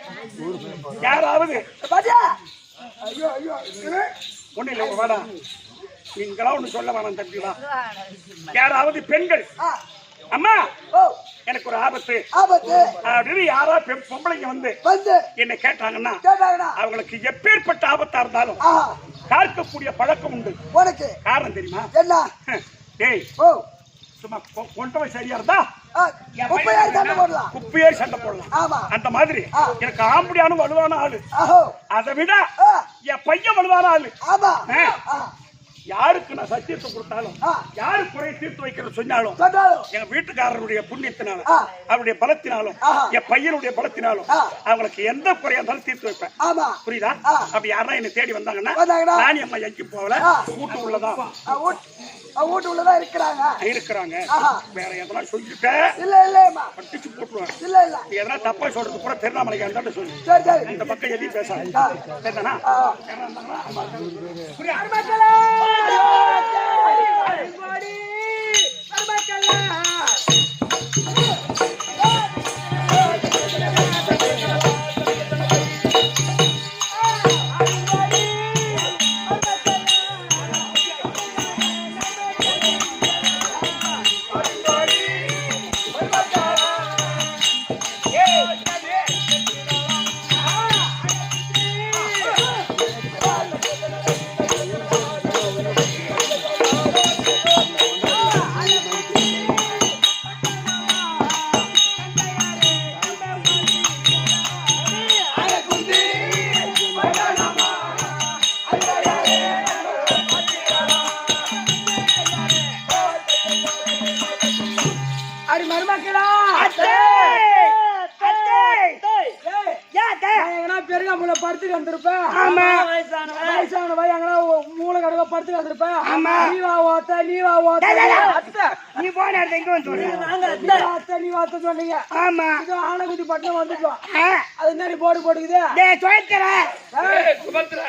D: யாராவது
B: பாத்தியா ஐயோ ஐயோ
D: ஒண்ணு இல்ல வாடா நீங்களா ஒண்ணு சொல்ல வேணாம் தம்பிங்களா யாராவது பெண்கள்
B: ஆ
D: அம்மா
B: ஓ
D: எனக்கு ஒரு ஆபத்து
B: ஆபத்து
D: அப்படின்னு யாரா பொம்பளைங்க வந்து
B: வந்து
D: என்ன கேட்டாங்கன்னா
B: கேட்டாங்கண்ணா
D: அவங்களுக்கு எப்பேற்பட்ட ஆபத்தா இருந்தாலும்
B: ஆ
D: பார்க்கக்கூடிய பழக்கம் உண்டு
B: உனக்கு
D: காரணம் தெரியுமா
B: என்ன
D: டேய்
B: ஓ
D: சும்மா கொண்டவன் சரியா இருந்தா
B: குப்பையார் சண்டை போடலாம்
D: குப்பையே சண்டை போடலாம்
B: ஆமா
D: அந்த மாதிரி
B: ஆ.
D: எனக்கு ஆம்படியான வலுவான ஆளு
B: ஆஹோ
D: அதை விட
B: ஆ
D: என் பையன் வலுவான ஆளு
B: ஆமா
D: ஆ.
B: ஆ
D: யாருக்கு நான் சத்தியத்தை கொடுத்தாலும்
B: ஆ.
D: யாரு குறையை தீர்த்து வைக்கிறது சொன்னாலும்
B: சொன்னாலும்
D: எங்க வீட்டுக்காரருடைய புண்ணியத்தினாலும்
B: ஆ.
D: அவருடைய பலத்தினாலும்
B: ஆஹா.
D: என் பையனுடைய பலத்தினாலும்
B: ஆ.
D: அவங்களுக்கு எந்த குறையா இருந்தாலும் தீர்த்து வைப்பேன்
B: ஆமா
D: புரியுதா
B: ஆ.
D: அப்படி யாரா என்ன தேடி வந்தாங்கன்னா
B: வந்தாங்கன்னா?
D: ராணி அம்மா எங்கேயும் போகல
B: ஆ.
D: வீட்டு உள்ளதான்
B: வீட்டு உள்ளதான் இருக்கிறாங்க
D: இருக்கிறாங்க
B: ஆஹா.
D: வேற எதனா சொல்லிட்ட
B: இல்ல இல்லம்மா
D: பட்டிச்சு போட்டுருவேன்
B: இல்ல இல்ல
D: நீ எதனா தப்பா சொல்றது கூட திருவண்ணாமலைக்கு இருந்தா சொல்லு
B: சரி சரி
D: இந்த பக்கம் எதையும் பேசாது சரிதானா
B: ஆ.
D: யாரா இருந்தாங்கன்னா ஆமா.
A: அடி மருமக்களா பெருகாமூல படுத்துட்டு வந்திருப்பேன் வயசான வய அங்கே மூளை கடவை படுத்துட்டு வந்திருப்பேன் நீவா ஓத்த
B: நீ போன எங்க வந்து
A: அத்தை நீ வாத்த சொன்னீங்க
B: ஆமா
A: இதோ ஆனகுதி பட்டினம் வந்துட்டோம் அது என்ன போடு போட்டுக்குது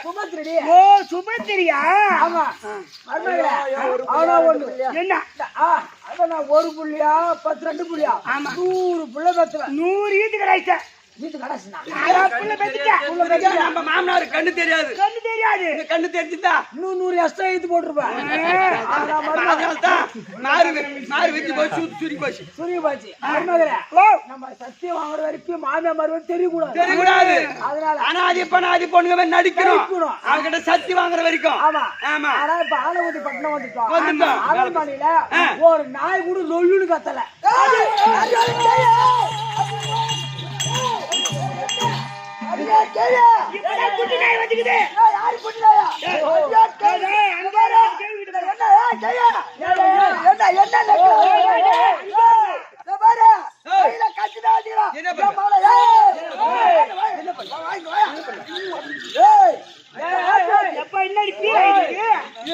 A: சுமத்திரடி
B: ஓ சுபத்திரியா
A: ஆமா ஆனா ஒண்ணு
B: என்ன
A: அதான் நான் ஒரு புள்ளியா 12 புள்ளியா 100 புள்ள பெற்றுவேன்
B: 100 ஈட்டு கிடைச்ச
A: வீட்டு கடைசினா
C: நம்ம மாமனாருக்கு கண்ணு தெரியாது கண்ணு தெரிஞ்சுதா
A: இன்னும் 100 எக்ஸ்ட்ரா எடுத்து போட்டுருப்பேன்
C: மாறு வெட்டி போய் சுருங்கி போச்சு
A: சுருங்கி போச்சு நம்ம சத்தியம் வாங்குற வரைக்கும் மாமியா மருவன்
C: தெரியக்கூடாது
A: அதனால
C: அனாதி பனாதி பொண்ணுங்க நடிக்கணும் அவங்கிட்ட சத்தி வாங்குற வரைக்கும்
A: ஆமா
C: ஆமா
A: ஆனா இப்ப ஆலங்குடி பட்டினம் வந்துட்டோம்
C: வந்துட்டோம்.
A: ஆலமணியில ஒரு நாய் கூட நொல்லுன்னு கத்தல
B: குட்டி நாய் வந்துக்குது யாரு குட்டி நாயா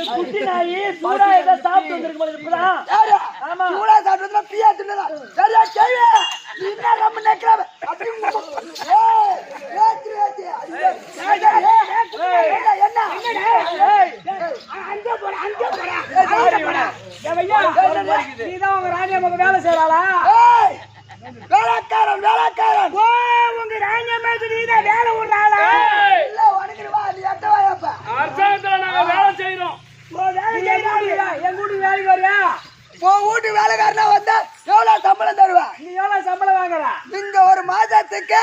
A: குட்டி நாய் சூடா ஏதோ சாப்பிட்டு வந்திருக்கு இப்பதான் ஆமா
B: சூடா சாப்பிட்டு பியா தின்னா சரியா கேள்வி நீ என்ன ரொம்ப நெக்கற அப்படி
A: நீதான் உங்க ராணி அம்மாக்கு வேலை செய்யறாளா
B: வேலைக்காரன்
A: ஓ உங்க ராணி அம்மாக்கு நீதான் வேலை விடுறாளா
B: இல்ல உனக்குவா நீ எட்டவாயப்ப
C: அரசாங்கத்துல நாங்க வேலை செய்யறோம்
A: என் கூட்டி வேலைக்கு வரியா
B: உன் வீட்டு வேலைக்காரனா வந்தா எவ்வளவு சம்பளம் தருவா
A: நீ எவ்வளவு சம்பளம் வாங்குற
B: இங்க ஒரு மாதத்துக்கு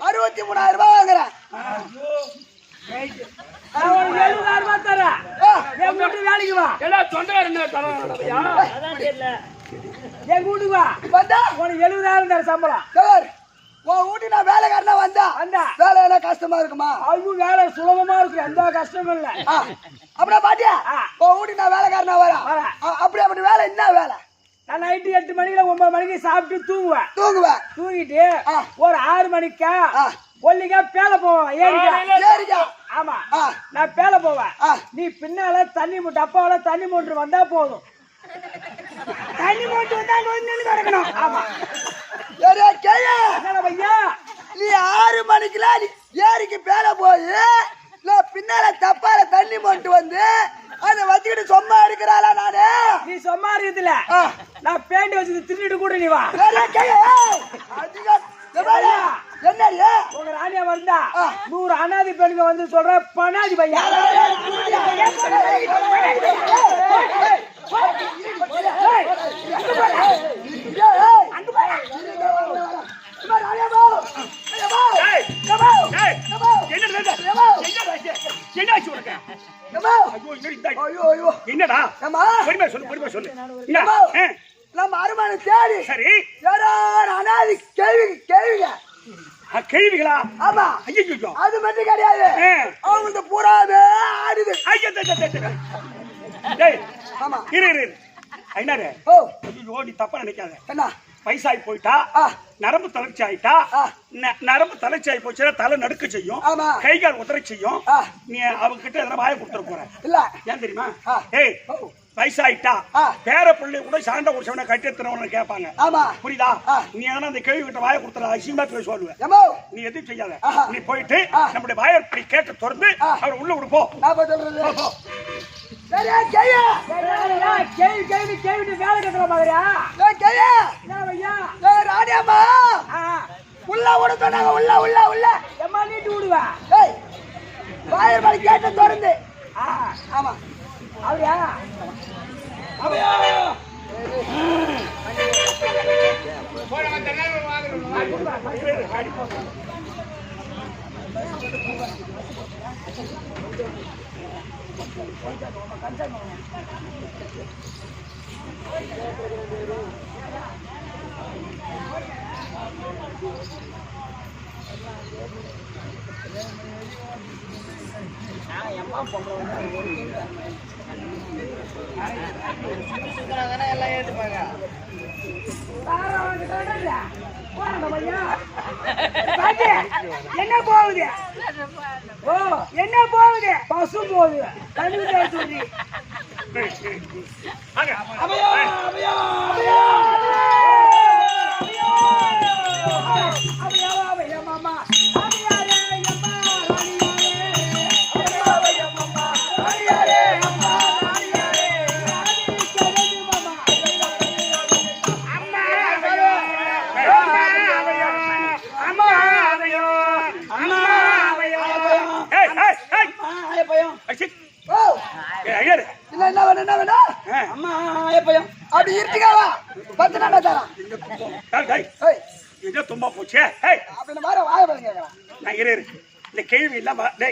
B: 63,000 ரூபாய் வாங்குறேன்
A: நான் உனக்கு 70,000 ரூபாய் தரேன் என் கூட்டி வேலைக்கு வா
C: எல்லாம் சொந்தக்காரங்க தரணும்
A: எங்க வீட்டுக்கு வா
B: வந்தா
A: உனக்கு 70,000 தர சம்பளம்
B: சார் உன் வீட்டு நான் வேலைக்காரனா வந்தா வேலை என்ன கஷ்டமா இருக்குமா?
A: அவங்க வேலை சுலபமா இருக்கு, எந்த கஷ்டமும் இல்ல.
B: அப்படியே பாட்டியா உன் வீட்டு நான் வேலைக்காரனா வரேன். அப்படி வேலை என்ன வேலை?
A: நான் நைட்டு 8 மணிக்கு 9 மணிக்கு சாப்பிட்டு தூங்குவேன். தூங்கிட்டு ஒரு 6 மணிக்கா ஒல்லிக்கா பேல போவேன். ஏரிக்கா ஆமா நான் பேல போவேன். நீ பின்னால தண்ணி டப்பாவில தண்ணி மூன்று வந்தா போதும். தண்ணி மூன்று வந்தா கிடக்கணும். ஆமா ஐயா
B: நீ 6 மணிக்குலாம் ஏரிக்கு பேல போய் பின்னால தப்பால தண்ணி மொண்டு வந்து அதை வச்சுக்கிட்டு சும்மா இருக்கிறாளா? நானு
A: நீ சும்மா இருக்குதுல நான் பேண்ட் வச்சு திருட்டு கூட நீ வா.
B: என்ன
A: உங்க ராணியா வந்தா 100 அனாதி பெண்க வந்து சொல்ற பனாதி பையா.
D: என்னடா பொறுமை சொல்லு.
B: நம்ம அருமான தேடி
D: சரி
B: அனாதி கேள்விங்க
D: கேள்விகளா?
B: ஆமா
D: ஐயோ
B: அது மட்டும் கிடையாது, அவங்களுக்கு பூராவே ஆடுது.
D: ஆமா இரு ஐநாரு நீ தப்பா நினைக்காத.
B: என்ன
D: வயசாகி போயிட்டா நரம்பு தளர்ச்சி ஆயிட்டா, நரம்பு தளர்ச்சி ஆகி போச்சுன்னா தலை நடுக்க செய்யும், கை கால் உதற செய்யும். நீ அவங்க கிட்ட எதனா வாயை கொடுத்துட போற
B: இல்ல ஏன்
D: தெரியுமா? ஏய் வயசாயிட்டா பேர பிள்ளை கூட சாண்ட குடிச்சவன கட்டி எடுத்துறவன கேட்பாங்க. புரியுதா? நீ ஆனா அந்த கேள்வி கிட்ட வாயை கொடுத்துற அசிங்கமா பேச சொல்லுவேன். நீ எதுவும் செய்யாத. நீ போயிட்டு நம்முடைய வாயப்படி கேட்டு திறந்து அவரை உள்ள விடுப்போ.
B: உள்ள விட சொன்னாங்க. உள்ள
A: எம்மா நீட்டு விடுவா.
B: வாயப்படி கேட்டு திறந்து. ஆமா
A: அப்படியா? என்ன போகுது? ஓ என்ன போகுது? பசு போகுது.
B: அப்படி இருக்காவா? 10 நாள் தரேன்.
D: எங்க தும்பா போச்சு?
B: அப்படின்னு மாதிரி வாய பாருங்க.
D: நான் இரு இந்த கேள்வி இல்லாம அதே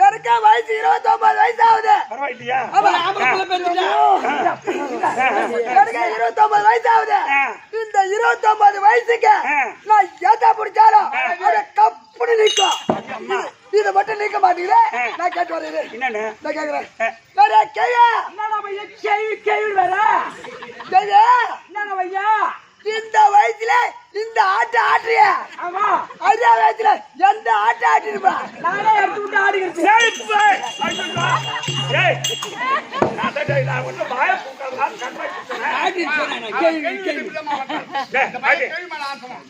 B: எனக்கு வயசு 29 வயசு ஆகுது.
D: பரவாயில்லையா?
B: எனக்கு 29 வயசு ஆகுது. இந்த 29 வயசுக்கு நான் எதை பிடிச்சாலும் கப்புனு நிற்கும். இதை மட்டும் நிற்க மாட்டேங்குது. நான் கேட்டு வரேன்.
D: என்னன்னு
B: நான் கேட்கிறேன்.
A: கேள்வி வேற
B: இந்த வயசுல இந்த ஆட்ட ஆட்டுறிய?
A: ஆமா.
B: அதே வயசுல எந்த ஆட்ட ஆட்டிருப்பா?
A: நானே எடுத்து விட்டு ஆடுகிறேன்.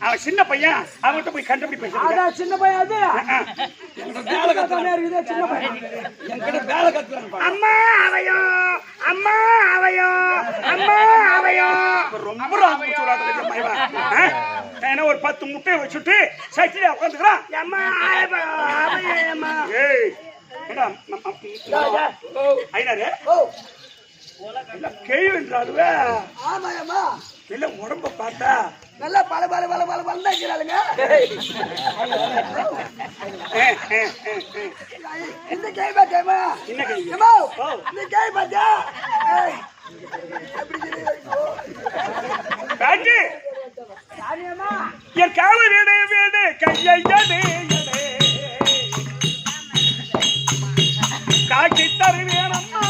D: அவன் சின்ன பையன், அவன்கிட்ட போய் கண்டுபிடி பேசுறான்.
A: சின்ன பையன் அது வேலை கத்தானே இருக்குது. சின்ன பையன் என்கிட்ட வேலை கத்துறான்.
D: அம்மா அவையோ அம்மா அவையோ அம்மா அவையோ ரொம்ப ஏன்னா ஒரு 10 முட்டையை வச்சுட்டு சைக்கிள உட்காந்துக்கிறான். அம்மா அவையோ. கேள்வின்றாலுவே
B: ஆமாயம்மா
D: இல்ல உடம்ப பார்த்தா
B: நல்லா பல பல பல பல பல்லாக்கிறாளுங்க. இந்த கேள்வி பார்த்தியாமா?
D: என்ன கேள்வி?
B: ஏம்மா, இந்த கேள்வி பார்த்தியா?
D: பாட்டி
A: ராணியம்மா
D: என் காவல் வீடு வீடு கையையதே காட்சி தருவேனம்மா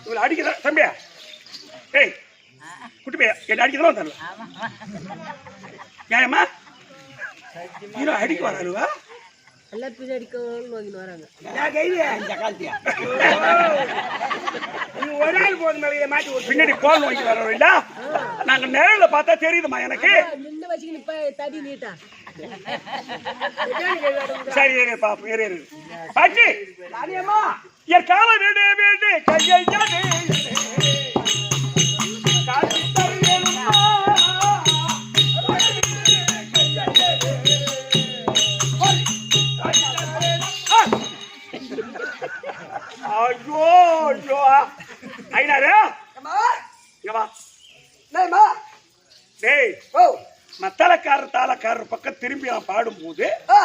D: இவளை அடிக்கிற தம்பியா ஏய் குட்டி பையா என்ன அடிக்கிறோம் தரல ஏம்மா ஹீரோ அடிக்க வராளுவா
E: எல்லாம் பின்னாடி நோக்கின்னு வராங்க.
A: நான் கைது இந்த காலத்தியா
D: நீ ஒரு நாள் போது மேலே மாட்டி பின்னாடி கோல் நோக்கி வரோம் இல்ல நாங்க நேரில பார்த்தா தெரியுதுமா எனக்கு
E: நின்று வச்சுக்கின்னு இப்ப தடி நீட்டா
D: சரி ஏறு பாப்போம் ஏறு ஏறு பாட்டி
A: ராணியம்மா
D: என் கால வீடு வீடு கையை காட்சி தருவேனம்மா ஐயோ ஐயோ ஐநாரு
B: ஏம்மா,
D: இங்க வா
B: என்னம்மா?
D: டேய்
B: ஓ,
D: மத்தளக்காரர் தாளக்காரர் பக்கம் திரும்பி நான் பாடும்போது
B: ஆ,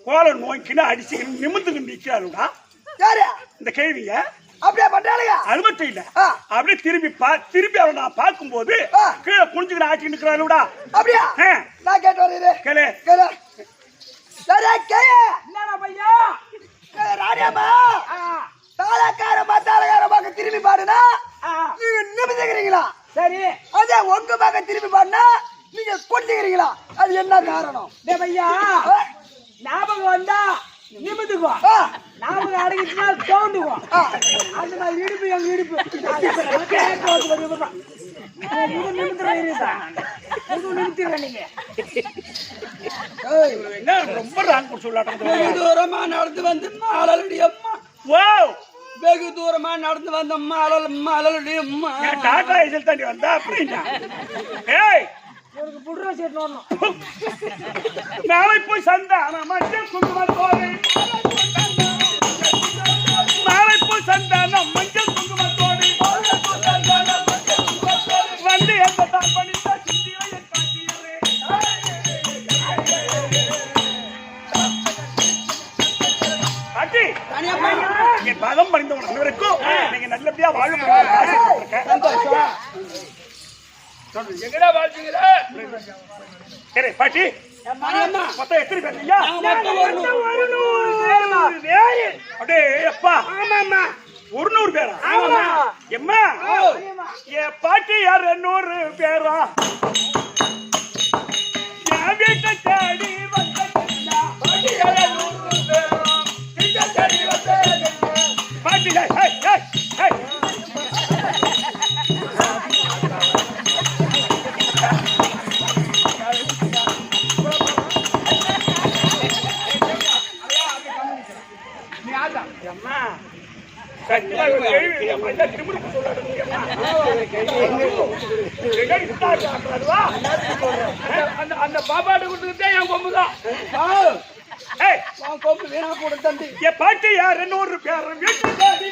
D: கோலை நோய்க்கின்னு அடிச்சு நிமிந்துக்கு நிக்கிறாருடா
B: யாரு?
D: இந்த கேள்விய
B: அப்படியே பண்றாளுங்க?
D: அது மட்டும் இல்ல
B: ஆ.
D: அப்படியே திரும்பி அவனை நான் பார்க்கும்போது
B: ஆ.
D: கீழே குனிஞ்சுக்கிட்டு ஆட்டி நிக்கிறாருடா
B: அப்படியா? நான் கேட்டு வரேன்.
D: கேளு
B: கேளு. சரி, கேளு.
A: என்னடா பையா
B: ராணியம்மா, தாளக்கார மத்தாளக்கார பக்கம் திரும்பி பாடுனா நீங்க நிமிந்துக்கிறீங்களா?
A: சரி
B: அதே உங்க பக்கம் திரும்பி பாடுனா நீங்க கொண்டுக்கிறீங்களா? அது என்ன காரணம்?
A: டேய் பையா ஞாபகம் வந்தா நிமிந்துக்குவோம்
B: ஆ,
A: ஞாபகம் அடங்கிச்சுன்னா தோண்டுக்குவோம்
B: ஆ.
A: அந்த மாதிரி இடுப்பு எங்க இடுப்பு இது நிமித்துறேன் இது நிமித்துறேன் நீங்க
B: ஏய்,
D: என்ன ரொம்ப ராங் சொல்லாட்டம்
A: வெகு தூரமா நடந்து வந்து மாலடி அம்மா
D: வாவ்
A: வெகு தூரமா நடந்து வந்த மாலடி அம்மா
D: நான் டாடா ஏஜல் தாண்டி வந்தா அப்படின்னா ஏய்
A: உனக்கு புடுற சீட் வரணும்
D: நாளை போய் சந்தான மஞ்சள் குங்குமத்தோடு நாளை போய் சந்தானம் மஞ்சள் குங்குமத்தோடு வந்து எந்த தான் பண்ணிட்டா சித்திரையை காட்டியரே பாட்டி என் பதம் பணிந்தவன் அனைவருக்கும் நீங்க நல்லபடியா வாழும்
C: எங்கடா வாழ்த்துங்கிற
D: சரி பாட்டி மொத்தம் எத்தனை பேர் ஐயா அப்படியே அப்பா ஒரு 100 பேரா எம்மா என் பாட்டி யார் 100 பேரா என் வீட்டை தேடி பாட்டி அம்மா
C: அந்த பாப்பாட்ட கொடுத்துக்கிட்டே என் கொம்புதான்
A: கொம்பு வீணா போட தம்பி
D: என் பாட்டி யார் 100 பேர் வீட்டு தேடி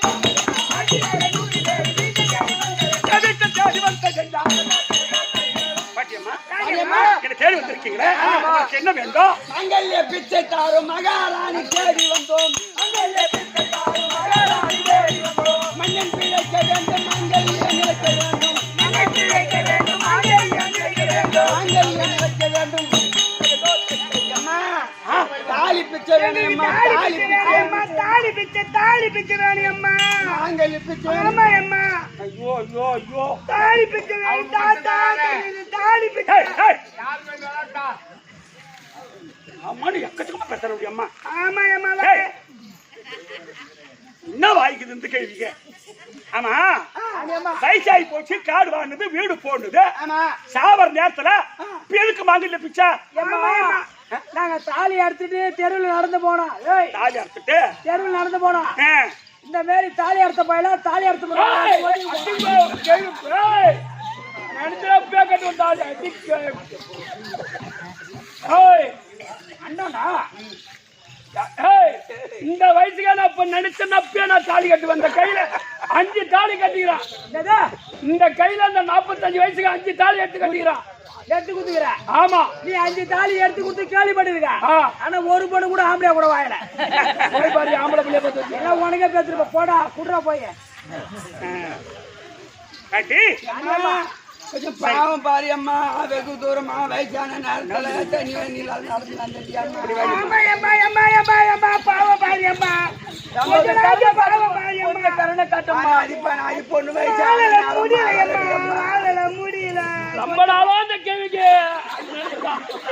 D: பாட்டியம்மா என்ன தேடி வந்திருக்கீங்களே என்ன வேண்டும்
A: மங்கல்ய பிச்சை தாரும் மகாராணி தேடி வந்தோம் மங்கல்ய பிச்சை தாரும் மகாராணி தேடி வந்தோம் மன்னன் பிழைக்க வேண்டும் மங்கல்ய நிலைக்க வேண்டும் மன்னன் பிழைக்க வேண்டும் மங்கல்ய நிலைக்க வேண்டும் மங்கல்ய நிலைக்க வேண்டும் தாலி பிச்சை வேணும் தாலி பிச்சை வேணும் அம்மா மங்கல்ய பிச்சை அம்மா அம்மா
D: ஐயோ ஐயோ ஐயோ
A: தாலி பிச்சை வேணும் தாலி பிச்சை
D: அம்மா நீ எக்கச்சக்கமா பேசுற அம்மா
A: ஆமா அம்மா
D: என்ன வாய்க்குது இந்த கேள்விக்கு ஆமா வயசாகி போச்சு காடு வாங்கினது வீடு போடுது சாவர நேரத்துல எதுக்கு மாங்கல்ல பிச்சா
A: நாங்க தாலி அறுத்துட்டு தெருவில் நடந்து போனோம்
D: தாலி அறுத்துட்டு
A: தெருவில் நடந்து போனோம் இந்த மாதிரி தாலி அறுத்த பயில தாலி அறுத்து
C: நினைச்சப்பே கட்டு வந்தாலே ஏய்
A: அண்ணனா
C: ஏய் இந்த வயசுக்கு நான் இப்ப நினைச்சப்பே நான் தாலி கட்டி வந்த கையில 5 தாலி கட்டிக்கிறான்
A: என்னது
C: இந்த கையில அந்த 45 வயசுக்கு 5 தாலி எடுத்து கட்டிக்கிறான்
A: எடுத்து குத்துக்கிற
C: ஆமா
A: நீ 5 தாலி எடுத்து குத்து கேள்விப்பட்டிருக்க ஆனா ஒரு பொண்ணு கூட ஆம்பளையா கூட வாயல
C: போய் பாரு ஆம்பளை பிள்ளைய பார்த்து
A: எல்லாம் உனக்கே பேசுறப்ப போடா குடுறா போய்
D: காட்டி
B: கொஞ்சம் பாவம் பாரு அம்மா வெகு தூரமா வயசான நேரத்துல தண்ணி வண்டியில நடந்து
A: கருணை காட்டம்மா
B: பொண்ணு வயசான
A: முடியல
C: ரொம்ப நாளா இந்த கேள்விக்கு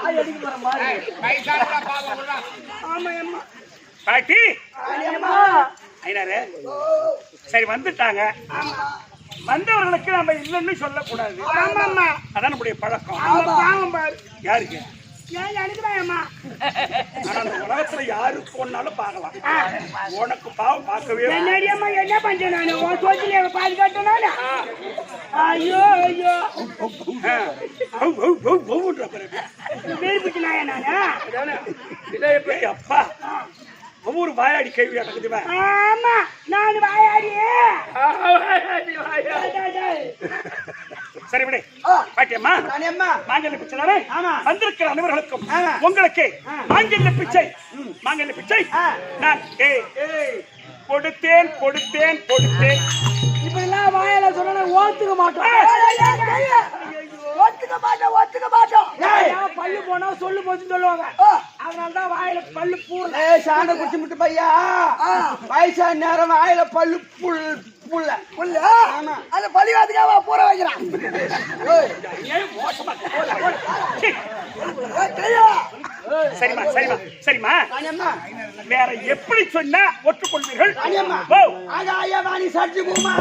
A: அடிக்க போற மாதிரி
D: காட்டி ஐயனாரே சரி வந்துட்டாங்க வந்தவர்களுக்கு நம்ம இல்லைன்னு சொல்லக்கூடாது அதான் நம்முடைய பழக்கம்
A: பாவம் பாரு
D: யாருக்கு
A: அனுப்புறாயம்மா
D: ஆனா அந்த உலகத்துல யாருக்கு ஒன்னாலும் பார்க்கலாம் உனக்கு பாவம் பார்க்கவே
A: என்னடியம்மா என்ன பண்றேன் நானு உன் சோத்துல பாதுகாட்டனால ஐயோ ஐயோ பேர் நாயா நானு
D: அப்பா ஒவ்வொரு வாயாடி கேள்வி நடக்குதுவா
A: ஆமா நான் வாயாடியே
D: சரி விடு பாட்டியம்மா மாங்கல்ய பிச்சை தானே வந்திருக்கிற அனைவர்களுக்கும் உங்களுக்கு மாங்கல்ய பிச்சை நான் கொடுத்தேன்
A: இப்ப எல்லாம் வாயால சொன்னா ஒத்துக்க மாட்டோம் பல்லு போனா சொல்லு போச்சுன்னு சொல்லுவாங்க அதனாலதான் வாயில பல்லு பூரல
B: சாண்ட குச்சி முட்டு பையா வயசான நேரம் வாயில பல்லு புள்ள அந்த பள்ளிவாதுக்காக பூரா வைக்கிறான்
D: சரிம்மா வேற எப்படி சொன்னா ஒற்றுக்கொள்வீர்கள்
B: ஆகாயவாணி சட்டி பூமா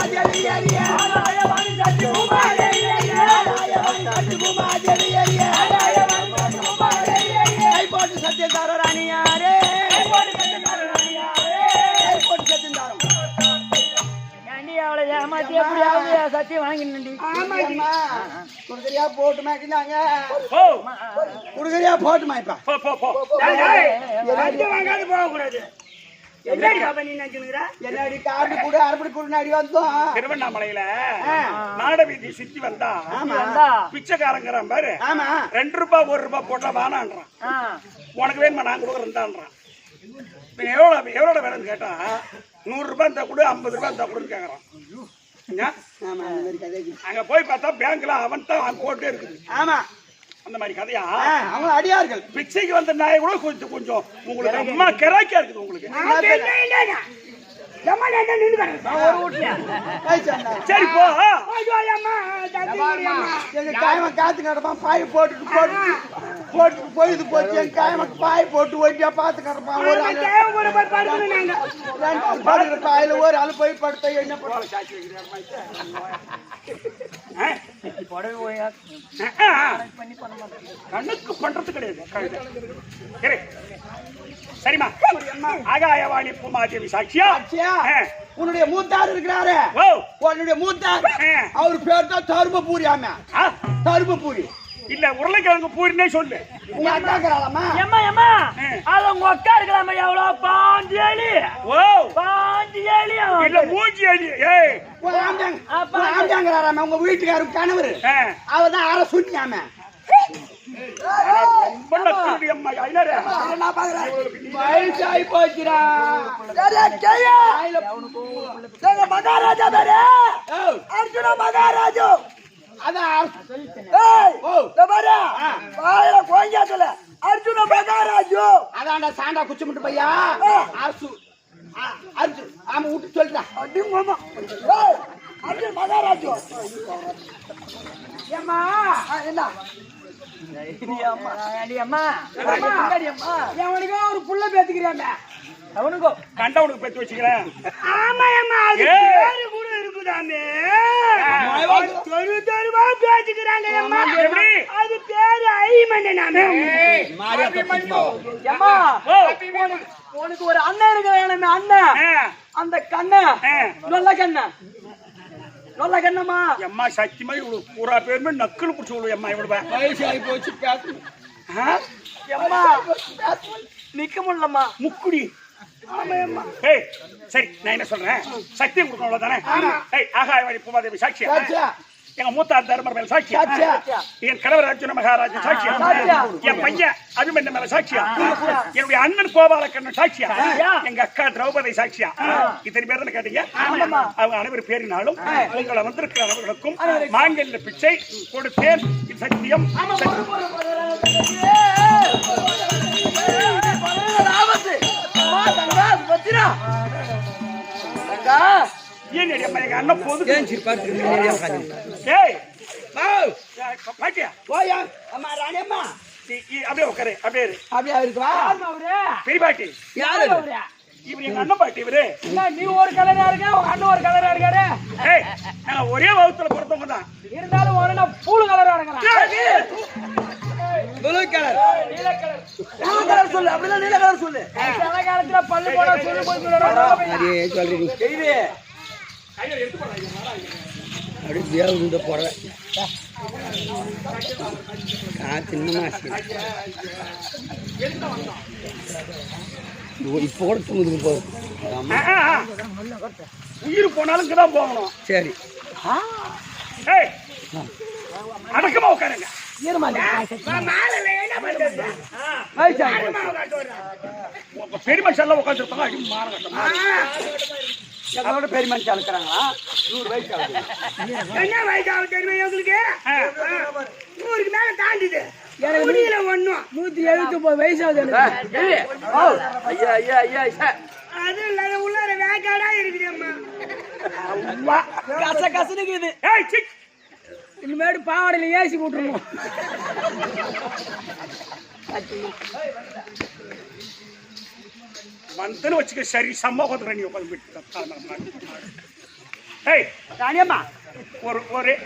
B: போட்டு சத்தியதார ராணியாரே
A: அவளை ஏமாத்தி எப்படியாவது சத்தியம் வாங்கினி
B: குடுக்கறியா போட்டு மாய்க்கினாங்க குடுக்கறியா போட்டு மாய்ப்பா
A: வாங்காது போக கூடாது
B: என்னடி காடு கூட அறுபடி கூட நடி வந்தோம்
D: திருவண்ணாமலையில நாட வீதி சுத்தி வந்தா பிச்சைக்காரங்கிற பாரு 2 ரூபாய் 1 ரூபாய் போட்டா வானான்றான் உனக்கு வேணுமா நான் கொடுக்குறேன்டான்றான் எவ்வளவு வேணும்னு கேட்டா 100 ரூபாய் இருந்தா கூட 50 ரூபாய் இருந்தா கூட கேக்குறான் அங்க போய் பார்த்தா பேங்க்ல அவன் தான் போட்டே இருக்குது அந்த மாதிரி கதையா
B: அவங்க அடியார்கள்
D: பிச்சைக்கு வந்த நாய் கூட கொஞ்சம் உங்களுக்கு அம்மா கிராக்கியா இருக்குது உங்களுக்கு சரி போ
B: காயமா காத்து கிடப்பான் பாய் போட்டு போயிது போச்சு என் காயமா பாய் போட்டு ஓட்டியா பாத்து கிடப்பான் ஒரு பாயில ஒரு ஆளு போய் படுத்த என்ன
D: கண்ணுக்கு பண்றது கிடையாது சரிமா ஆகாயவாணி பூமாதேவி சாட்சியா
B: உன்னுடைய மூத்தார் இருக்கிறாரு உன்னுடைய மூத்தார் அவரு பேர் தான் தருமபுரி தருமபுரி
C: இல்ல உருளைக்கிழங்கு பூரினே சொல்லு.
B: உங்க அக்கா இருக்கறாளமா?
C: ஏம்மா அது உங்க அக்கா இருக்கலாமா? எவ்வளவு பாஞ்சேலி?
D: ஓ
C: பாஞ்சேலி
D: இல்ல மூஞ்சியலி. ஏய்
B: ஆம்ஜாங்கறாராமா உங்க வீட்டுக்காரர் கணவர். அவதான் அர சுன்னியாமே.
D: பண்ணக்குடி அம்மா ஐனரே
B: நான் பாக்குறேன்.
C: வயசாய் போச்சுடா.
B: கேயா ஏங்க மகாராஜா பேரே. அர்ஜுன மகாராஜா. அதான் ஏய் ஓ தபாரா வாயில கோஞ்சாதல அர்ஜுன மகாராஜா. அதான்டா சாண்டா குச்சிமுட்டு பையா. அரசு அர்ஜுன் ஆமா ஊட்டி சொல்றா. அடிங்க மாமா. ஏய் அர்ஜுன மகாராஜா.
A: ஏம்மா
B: என்ன
A: அம்மா அவனுக்கு ஒரு புள்ள பேத்துக்கிறாங்க. அவனுக்கு
D: கண்டவனுக்கு பெத்து வச்சுக்கிறேன்.
A: ஆமா அம்மா அது பேரு கூட இருக்குதாமே. தெருவா பேத்துக்கிறாங்க அம்மா. அது பேரு ஐமண்ணனாமே. அம்மா உனக்கு ஒரு அண்ணன் இருக்கிறானே அண்ணன். அந்த கண்ண நல்ல கண்ண
B: சொல்ல கண்ணம்மா
D: எம்மா சத்தியமா இவ்வளவு பூரா பேருமே நக்கல் பிடிச்சி விடுவோம் எம்மா இவ்வளவு
B: வயசு ஆகி போச்சு பேசணும் எம்மா நிக்க முடியலம்மா
D: முக்குடி ஏய் சரி நான் என்ன சொல்றேன் சத்தியம் கொடுக்கணும் அவ்வளவுதானே ஏய் ஆகாயவாணி பூமாதேவி சாட்சியா எங்க மூத்தார் தர்மர் மேல சாட்சியா என் கணவர் அர்ஜுன மகாராஜன் சாட்சியா என் பையன் அபிமன்யு மேல சாட்சியா என்னுடைய அண்ணன் கோபாலக்கண்ணன் சாட்சியா எங்க அக்கா திரௌபதி சாட்சியா இத்தனை பேர் தானே கேட்டீங்க அவங்க அனைவரும் பேரினாலும் உங்களை வந்திருக்கிற அனைவர்களுக்கும் மாங்கல்ய பிச்சை கொடுத்தேன் இது சத்தியம் ஏன் எங்க அண்ணன் போது அப்படியே உட்காரு அப்படியே பெரியபாட்டி இவரு எங்க அண்ணன் பாட்டி இவரு
A: நீ ஒரு கலரா இருக்க உங்க அண்ணன் ஒரு கலரா இருக்காரு
D: நாங்க ஒரே வகுத்துல பிறந்தவங்க தான்
A: இருந்தாலும் ஒரு பூலு கலரா இருக்கிறான்
B: சொல்லு அப்படிதான் நீல கலர் சொல்லு
A: சில காலத்துல பல்லு போட சொல்லு போய்
B: இப்ப கூட தூங்குது போதும்
D: உயிர் போனாலும் இங்கதான் போகணும்
B: சரி
D: அடக்கமா உட்காருங்க பெரிய மனுஷன் உட்காந்துருப்பாங்க
B: எங்களோட பெரிய மனுஷன் அழுக்கிறாங்களா 100 வயசு ஆகுது
C: என்ன வயசு ஆகுது தெரியுமா உங்களுக்கு 100க்கு மேல தாண்டிது முடியல ஒண்ணும்
A: 179 வயசு ஆகுது
B: ஐயா ஐயா ஐயா
C: அது இல்லாத உள்ளார வேக்காடா இருக்குது அம்மா
A: கச கசனுக்குது இனிமேட்டு பாவாடையில ஏசி போட்டுருவோம்
D: வந்து வச்சுக்க சரி சம்பவத்துல நீ உட்காந்து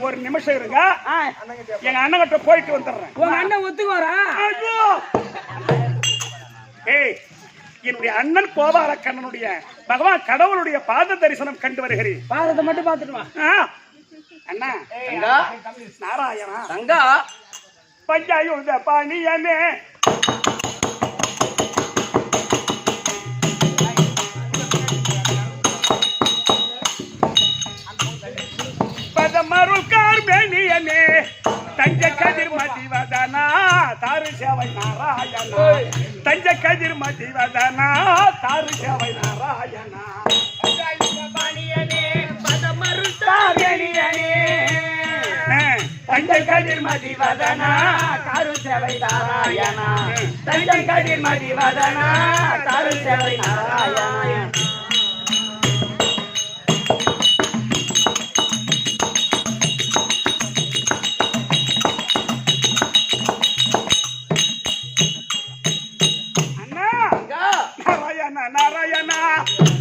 D: ஒரு நிமிஷம் இருங்க எங்க அண்ணன் கிட்ட போயிட்டு வந்துடுறேன்
A: உங்க அண்ணன் ஒத்துக்குவாரா
D: என்னுடைய அண்ணன் கோபாலக்கண்ணனுடைய பகவான் கடவுளுடைய பாத தரிசனம் கண்டு வருகிறேன்
A: பாதத்தை மட்டும் பாத்துட்டு வா
D: அண்ணா நாராயணா
B: தங்கா
D: பஞ்சாயுத பாணியனே பதமருள்கார் மேனியனே தஞ்ச கதிர் மதிவதனா தாரு சேவை நாராயணா தஞ்ச கதிர் மதிவதனா தாரு சேவை நாராயணா தஞ்சை கதிர் மதிவதனா தாரு சேவை நாராயணா தஞ்சை கதிர் மதிவதனா தாரு சேவை நாராயணா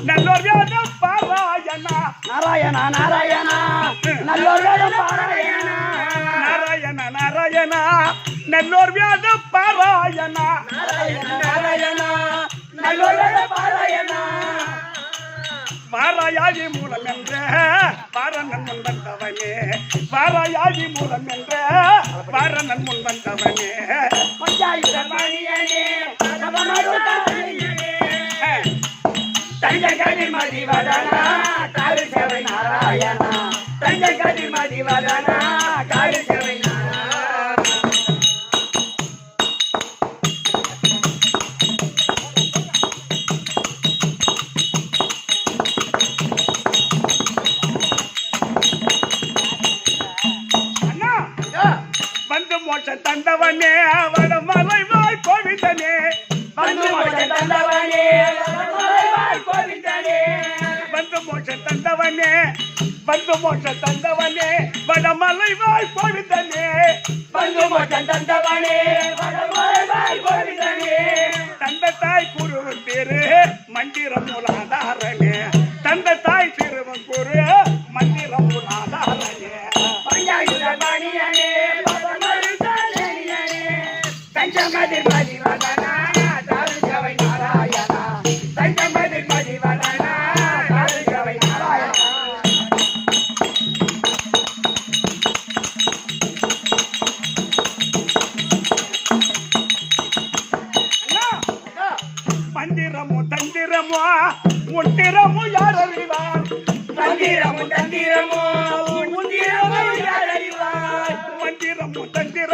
D: நல்லோர் வேதம் பாராயணா
A: நாராயணா நாராயணா நல்லோர் வேதம் பாராயணா
D: நாராயணா நாராயணா நல்லோர் வேதம் பாராயணா
A: நாராயணா நல்லோர் வேதம் பாராயணா
D: பாராயாதி மூலம் என்ற பாரணன் முன் வந்தவனே பாராயாதி மூலம் என்ற பாரணன் முன் வந்தவனே
A: பஞ்சாயுத மணியனே
D: தஞ்சை கதிர் மதிவதனா தாரு சேவை நாராயணா தஞ்சை கதிர் மதிவதனா தாரு சேவை அண்ணா வந்து மோட்சம் தந்தவனே அவட மலைவாய் கோவிந்தனே வந்து மோட்சம் தந்தவனே வந்து மோட்சம் தந்தவனே வந்து மோட்சம் தந்தவனே வடமலை வாய் கோவிந்தனே வந்து மோட்சம் தந்தவனே வடமலை வாய் கோவிந்தனே தந்த தாய் குருவன் பேரு மந்திரம் மூலாதாரனே தந்த தாய் திருவன் குரு மந்திரம் மூலாதாரனே பஞ்சாயுத மணியனே தஞ்சமதிர் மதிவதனா தாரு சேவை நாராயணா தஞ்சமதிர் மதிவதனா தாரு சேவை நாராயணா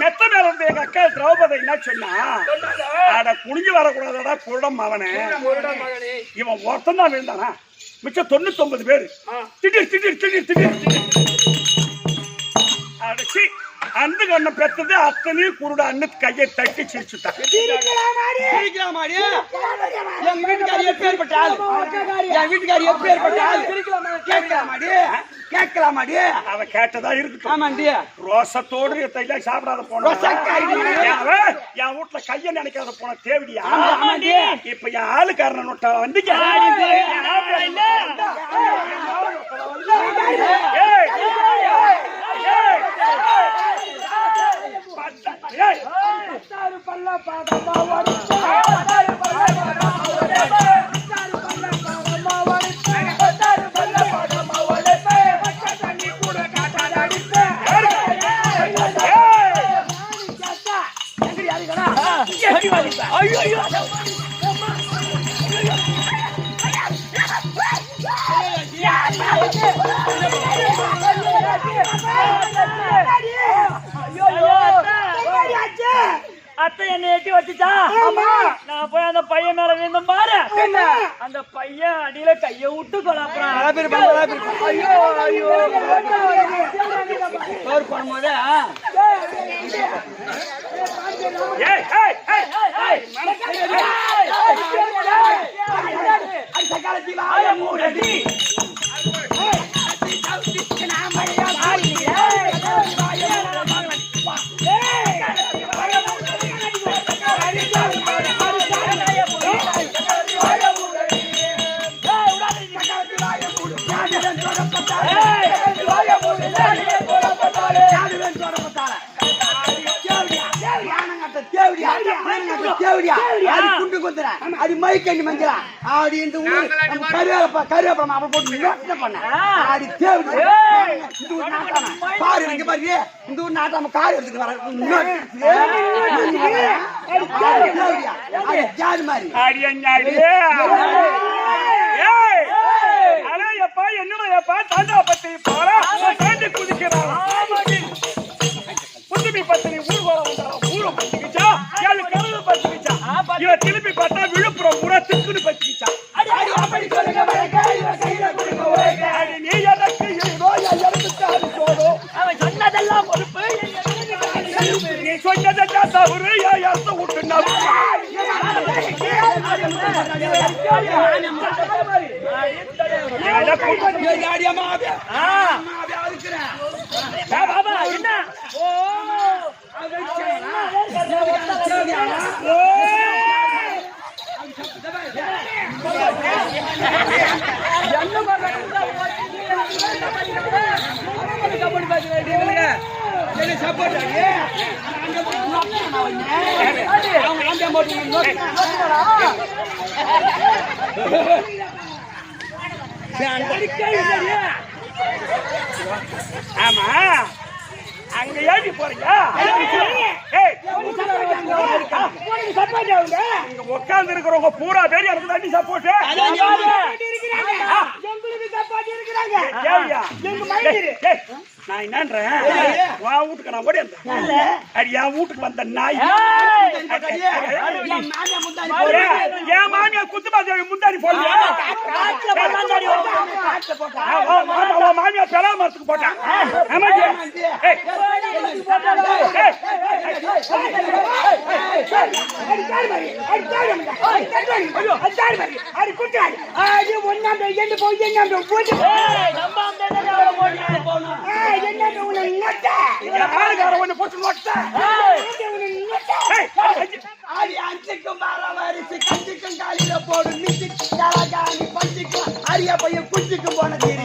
D: மெத்த மேல இருந்து எங்க அக்கா திரௌபதி என்ன சொன்னா, அட குனிஞ்சு வரக்கூடாதடா குருடம் அவனே, இவன் ஒருத்தன் தான் விழுந்தானா, மிச்சம் 99 பேரு திடீர் திடீர் திடீர் திடீர் அடிச்சு அந்த கண்ணை பெத்தது அத்தனையும் குருட அண்ணு கையை தட்டி சிரிச்சுட்டான்.
B: என் வீட்டுக்காரி எப்பேற்பட்ட ஆள், என் வீட்டுக்காரி எப்பேற்பட்ட ஆள் கேட்கலாமாடி, கேட்கலாமாடி?
D: அவ கேட்டதா இருக்கட்டும்.
B: ஆமாண்டி,
D: ரோசத்தோடு தைல சாப்பிடாத போன என் வீட்டுல கைய நினைக்காத போன தேவடியா. இப்ப என் ஆளுக்காரன் நோட்ட வந்து
C: அத்தை என்னை எட்டி வச்சுச்சா, நான் போய் அந்த பையன் மேல விழுந்த பாரு, அந்த பையன் அடியில கைய விட்டு கொலாப்புறான். ஐயோ ஐயோ பண்ணும்போது
B: அது மைக்கண்ணி மஞ்சளா ஆடி இந்த ஊர் கருவேப்பம் அப்ப போட்டு யோசனை பண்ண ஆடி தேவடியா இந்த ஊர் நாட்டாம பாரு இங்க பாரு, இந்த ஊர் நாட்டாம கார் எடுத்துட்டு வர ஜாதி மாதிரி
D: எப்பா என்னோட எப்பா தாண்டா பத்தி போறா தாண்டி குதிக்கிறான். புதுமை பத்தினி ஊர் வர வந்தாலும் ஊரை பத்திக்கிச்சா, ஏழு கதவு பத்திக்கிச்சா, இவன் திருப்பி பார்த்தா விழுப்புரம் பூரா திக்குன்னு பத்திக்கிச்சா. நீ எனக்கு அவன் சொன்னதெல்லாம் பொறுப்பு, நீ சொன்னதெல்லாம் தவறு, அர்த்த விட்டுனா ஆமா அங்க ஏறி போறியா? உட்கார்ந்து இருக்கிறவங்க பூரா பேர் எனக்கு தண்ணி சப்போர்ட். நான் என்னன்றேன், உன் வீட்டுக்கு நான் ஓடி வந்தேன், அது என் வீட்டுக்கு வந்த நாய். என் மாமியா குத்துமாதேவி முந்தாடி போடுறியா? மாமியா பெலா மரத்துக்கு போட்டான்.
B: குச்சிக்கும் போன தீரி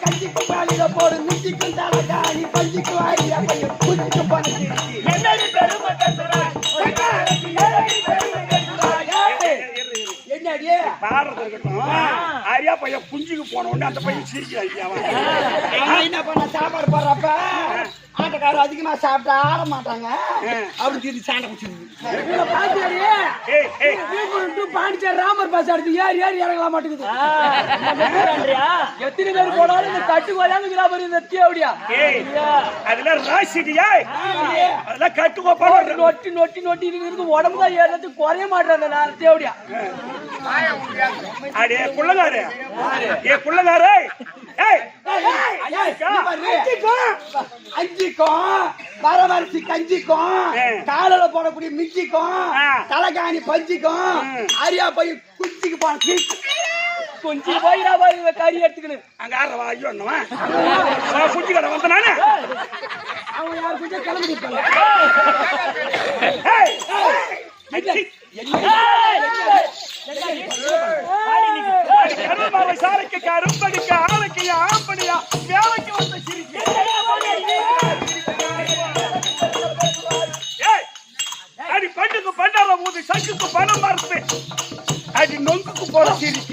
B: கஞ்சிக்கும் காலில போடு மிச்சிக்கும் தலகாணி பஞ்சிக்கும் ஆரியா பையன் குச்சிக்கும் போன தீரி என்னடி
D: பாடுறது இருக்கட்டும். ஆரியா பையன் குஞ்சுக்கு போன உடனே அந்த பையன் சிரிக்கிறான்.
B: என்ன பண்ண சாப்பாடு போடுறப்ப ஆட்டக்காரர் அதிகமா சாப்பிட்டா ஆட மாட்டாங்க அப்படி சொல்லி சாண்டை குடிச்சிருக்கு.
A: பாண்டிச்சேரி ராமர் பாஸ் அடுத்து ஏறி இறங்கலாம் மாட்டேங்குது. எத்தனை பேர் போனாலும் இந்த கட்டுக்கு வராங்க இந்த தேவடியா
D: அதெல்லாம் ராசிடியா அதெல்லாம் கட்டுக்கோப்பா
A: நொட்டி நொட்டி நொட்டி இருக்கு. உடம்புதான் ஏறது குறைய மாட்டேன் நான் தேவடியா.
D: அடே குள்ளங்காரு குள்ளங்காரு
B: அஞ்சிக்கும் வரவரிசி கஞ்சிக்கும் காலையில போடக்கூடிய மிஞ்சிக்கும் தலைகாணி பஞ்சிக்கும் ஆரியா போய் குஞ்சிக்கு போன
A: கொஞ்சம் போயிடா கறி எடுத்துக்கணும்.
D: அங்க ஆடுறவா ஐயோ குஞ்சு கடை வந்த நானே
A: அவங்க யாரு கொஞ்சம் கிளம்பி கொடுப்பாங்க.
D: சாலைக்கு கரும்படிக்க ஆலைக்கு ஆம்படியா வேலைக்கு வந்த சிரிக்க அடி பண்ணுக்கு பண்ணாத போது சங்குக்கு பணம் மறுத்து அடி நொங்குக்கு போல சிரிக்க.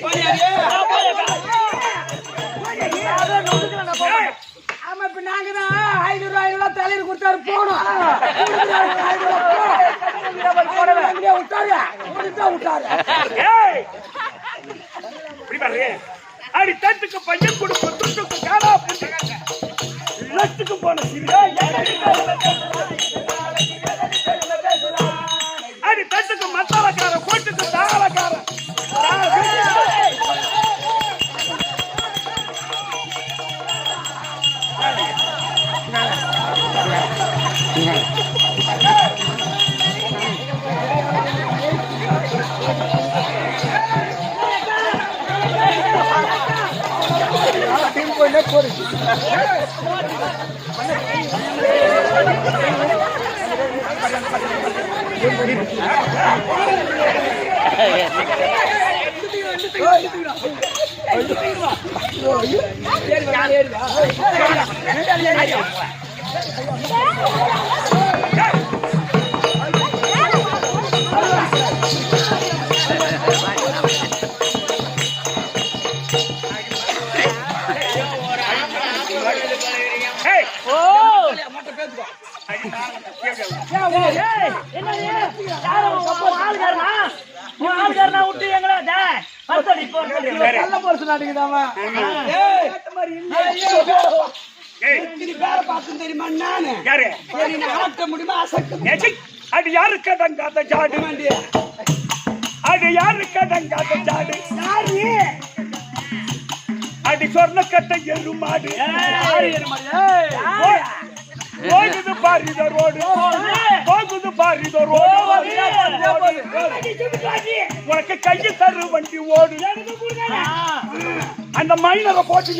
A: ஆமா இப்ப நாங்கதான் 500 தலையில கொடுத்தாரு போனோம்.
D: அடி தட்டுக்கு பையன் கொடுக்கும் துட்டுக்கு காடா லட்டுக்கு போன சிரிக்க. அடி தட்டுக்கு மசாலக்கார கோட்டுக்கு தாளக்கார
B: தெரியுமா நானு ஆட்ட முடியுமா
D: அடி யாரு கடங்காத ஜாடு அடி யாரு கடங்காத ஜாடு அடி சொர்ண கட்ட எருமாடு போகுது பாரித ரோடு போகுது பாரித ரோடு உனக்கு கையை தரு வண்டி ஓடு அந்த மைனரை போட்டு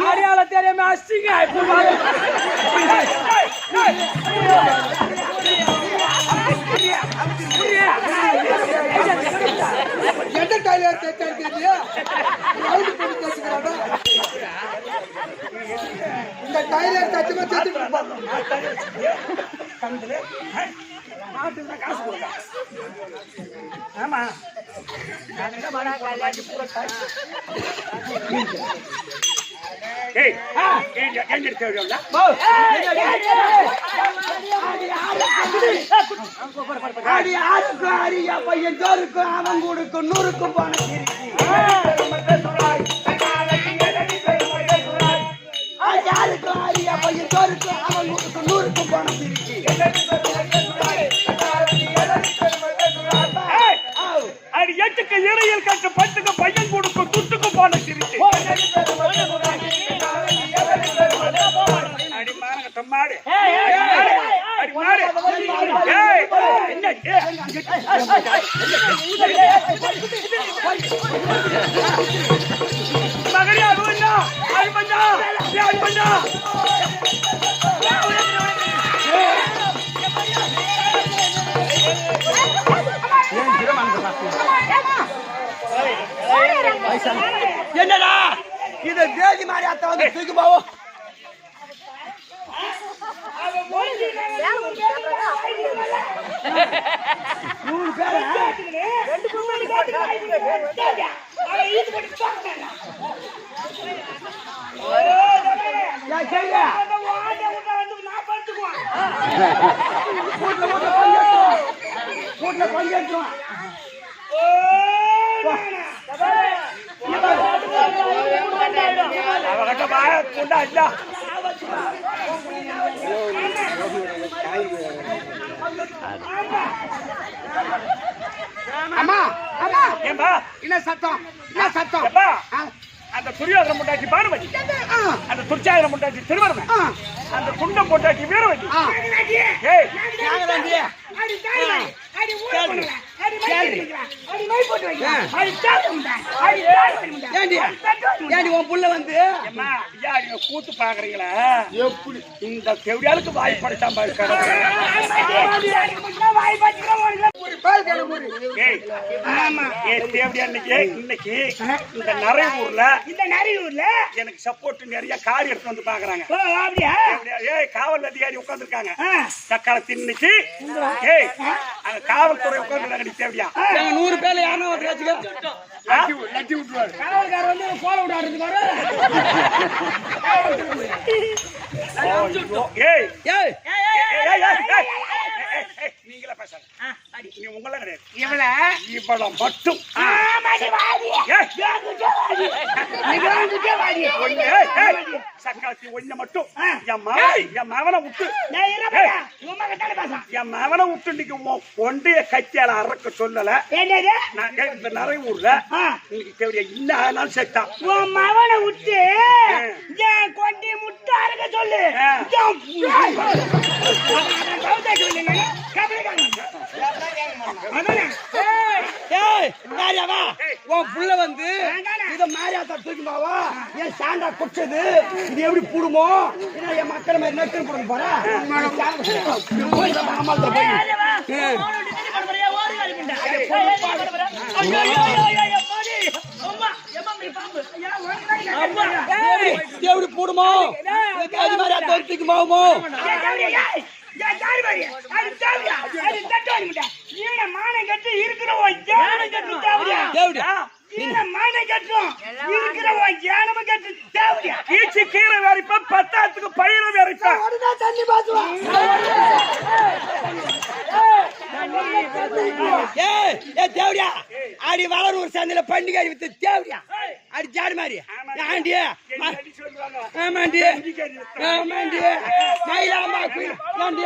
A: அடையாள தெரியாம அசிங்க
B: எந்த டைலர் இந்த டைலர் தச்சுமா
D: காசு கொடுக்க ஆமா
B: பையன் ஜோருக்கும் அவன் கொடுக்கும் 100க்கும் போன யாருக்கும் ஆரியா பையன் ஜோருக்கும் அவன் கொடுக்கும் 100க்கும் போன
D: அது எட்டுக்கு இடையில் கட்டு பத்துக்கு பையன் கொடுக்கும் துட்டுக்கு போன சிரிச்சு அடி மாடு அடி மாடு
C: மகனே அது பண்ணா அது பண்ணா
B: என்னடா இது தேதி மாதிரி அத்தை வந்து தூக்கி போவோம்
D: அம்மா அம்மா
C: ஏம்பா
D: என்ன சத்தம்
C: அந்த துரியோதன முட்டாச்சி பானுமதி அந்த துர்ச்சாதன முட்டாச்சி திருவரமன் அந்த குண்டம் போட்டாச்சி வீரவதி ஏய்
B: உன் புள்ள வந்து
C: கூத்து பாக்குறீங்களா எப்படி இந்த செவியாளுக்கு வாய்ப்படைச்சாம இருக்காரு இன்னைக்கு இந்த நரையூர்ல எனக்கு சப்போர்ட் நிறைய காரி எடுத்து வந்து பாக்குறாங்க ஏய் காவல் அதிகாரி உட்கார்ந்து இருக்காங்க சக்கரத்தின் இன்னைக்கு ஏய் அந்த காவல்துறை உட்கார்ந்து தேவையா
B: 100 பேர்ல யாரும் ஒரு
D: லட்சி விட்டுருவாரு
A: காவல்காரர் வந்து கோல விடாடுறதுக்கு
C: ஏய்
B: ஏய்
C: நீங்களே பேசாத நீ உங்கள கிடையாது இவள மட்டும் சக்காத்தி ஒண்ணு மட்டும் என் மகனை விட்டு என் மகனை விட்டு இன்னைக்கு ஒன்றைய கத்தியால அறக்க சொல்லல இந்த நரையூர்ல இன்னைக்கு இன்னும் ஆனாலும் சேர்த்தான்
A: உன் மகனை விட்டு என் கொண்டி முட்டை அறக்க சொல்லு
B: உன் புள்ள வந்து இத மாரியாத்தா தூக்கிமாவா என் சாண்டா குடிச்சது இது எப்படி புடுமோ என் மக்கள் மாதிரி நெருக்கல் போட போற எப்படி புடுமோ மாரியாத்தா தூக்கிமாவோ
C: கீரை வேறிப்ப பத்தாத்துக்கு பயிரை வேறிப்ப
B: தண்ணி பாத்துவா தேவடியா அடி வளரூர் சந்தையில பண்டிகை வித்து தேவடியா அடி ஜாடு மாதிரி ஆண்டி ஆமாண்டி ஆமாண்டி மயிலாமா ஆண்டி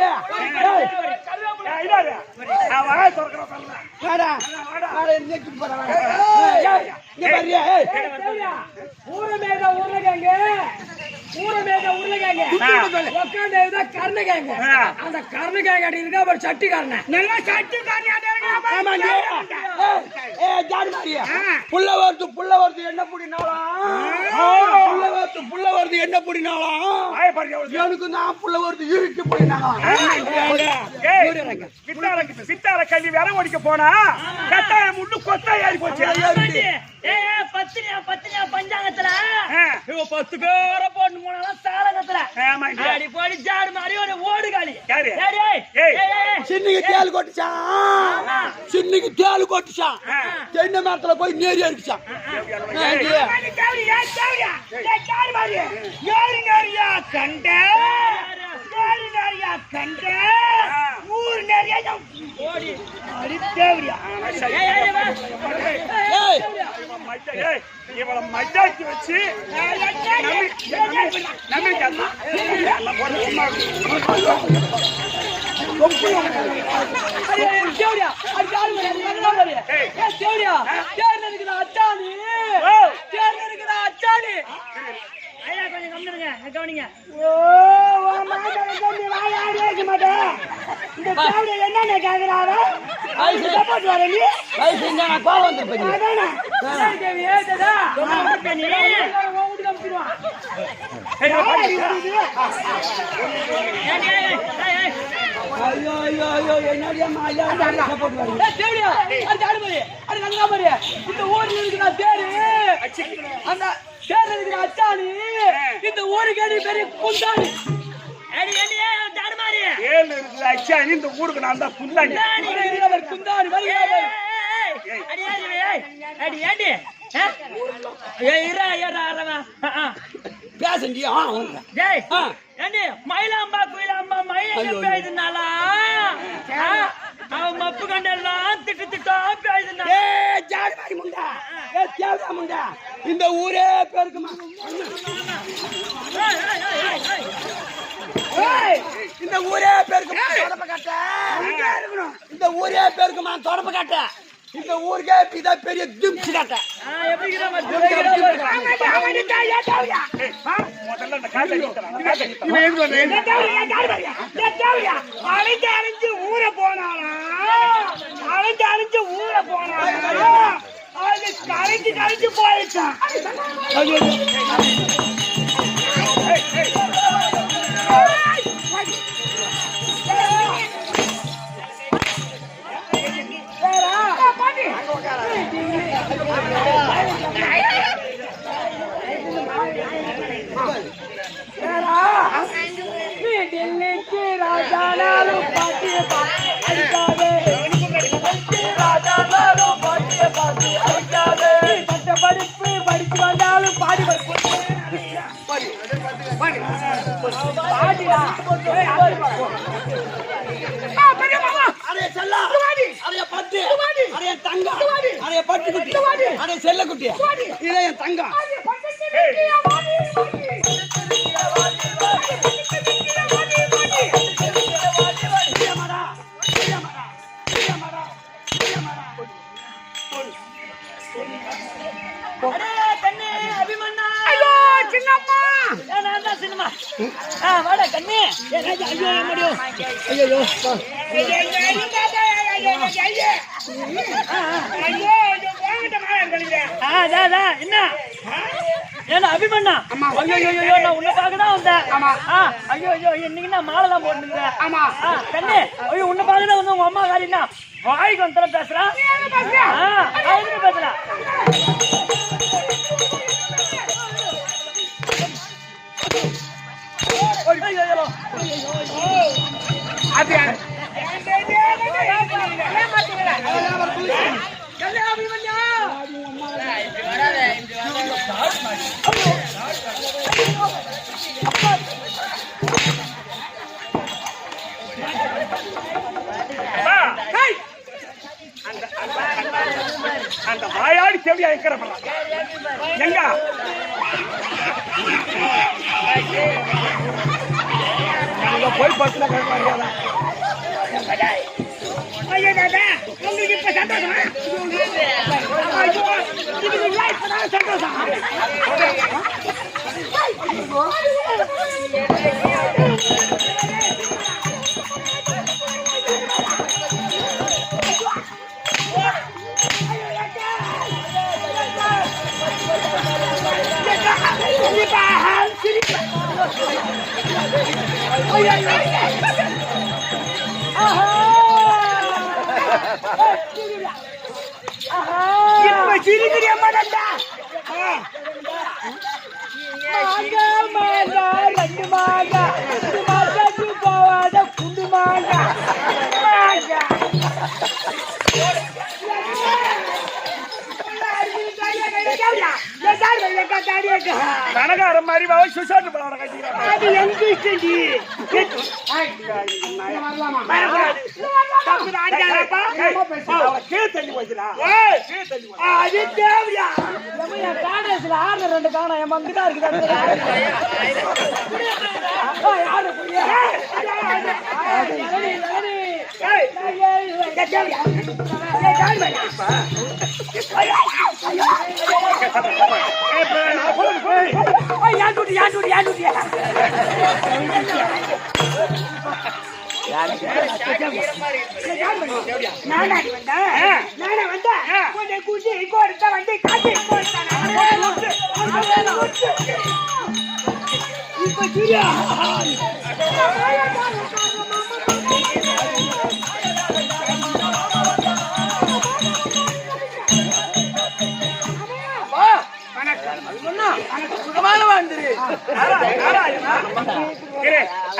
A: அந்த கருணகாங்க இருக்கா ஒரு சட்டிக்காரன
B: புள்ள வருது என்ன புடினாலும் எனக்கு நான் புள்ள வருது இருக்கு
C: சித்தார கல்வி வேற ஓடிக்க போனா கட்டாயம் முள்ளு கொத்தா ஏறி போச்சு
A: பத்தினியா பஞ்சாங்கத்துல 10 பேரை போட்டு போனாலும் சாலகத்துல அடி போடி ஜாடு மாதிரி ஒரு ஓடுகாலி
B: சின்னிக்கு தேல் கொட்டுச்சான் தென்னை மரத்துல போய் நேரி அடிச்சான்
A: ஊர் நிறைய
C: இவளை மஜாக்கி வச்சு
A: கவனிங்க இந்த தேவடி என்னென்ன கேக்குறாரு சப்போர்ட் வர நீ
B: நான் கோவம் வந்துருப்பேன்
A: அதானே சரி தேவி ஏதா நீ ஓடி காமிச்சிடுவான் ஐயோ ஐயோ ஐயோ என்னடியா மாயா சப்போர்ட் வர தேவடியா அது ஆடுமரி அது கங்கா மரி இந்த ஊர்ல இருக்கு நான் தேடி அந்த தேர்ல இருக்கு அச்சானி இந்த ஊருக்கு ஏடி பெரிய குந்தாணி அடி அடி தாடுமாரி
D: ஏழு இருக்கு அச்சானி இந்த ஊருக்கு நான் தான் குந்தாணி
A: குந்தாணி வருகிறார்
C: அடி அடி அடி அடி ஏய் இரா இரா அரவா
B: பேசண்டி
C: ஜெய் ஏண்டி மயிலாம்பா குயிலாம்பா மயில பேசுனால அவ மப்பு கண்டெல்லாம் திட்டு திட்டா பேசுனா
A: ஏய் ஜாடி மாரி முண்டா ஏய் தேவடா முண்டா இந்த ஊரே பேருக்குமா ஏய் இந்த ஊரே பேருக்குமா தொடப்ப கட்ட இங்க இருக்கணும் இந்த ஊரே பேருக்குமா தொடப்ப கட்ட இந்த ஊர்க்கே பிதா பெரிய திம்ஸ் கட்ட
C: எப்படி
D: முதல்ல அந்த காலை
A: அழைஞ்சு ஊர போனாளா அழைஞ்சு ஊர போனாளா அது கரைஞ்சு போயிட்டான் படிச்சு வந்தாலும் பாடி செல்ல குட்டியா இதை என் தங்கம்
C: வாடா கண்ணே முடியும் என்ன ஏன்னா அபிமன்னா ஐயோ நான் உன்னை பார்க்கதான் வந்தேன் ஐயோ இன்னைக்கு நான் மாலை தான் போட்டுருந்தேன்
A: ஆமா
C: கண்ணே ஐயோ உன்னை பார்க்கதான் வந்து உங்க அம்மா காரினா வாய்க்கு வந்து பேசுறான் பேசுறா
A: அது
D: அந்த வாயாடி செவியா இருக்கிற எங்க போய் பஸ்ல
A: உங்களுக்கு இப்ப சந்தோஷம் சிரிக்கிறியா மாட்டா ரெண்டு மாங்க போவாத குண்டு மாங்க
D: கனகாரம் மாதிரி சுசாட்டு படம் கட்டிக்கிறாங்க
A: அது எங்க இஷ்டண்டி
D: கீழே தள்ளி போச்சுடா
A: அது தேவையா காணேஸ்ல ஆறு ரெண்டு காணம் என் மங்கிட்டா இருக்குது நானே வந்தேன் கொஞ்சம் கூட்டி கொடுத்த வண்டி காட்டி இப்ப சூர்யா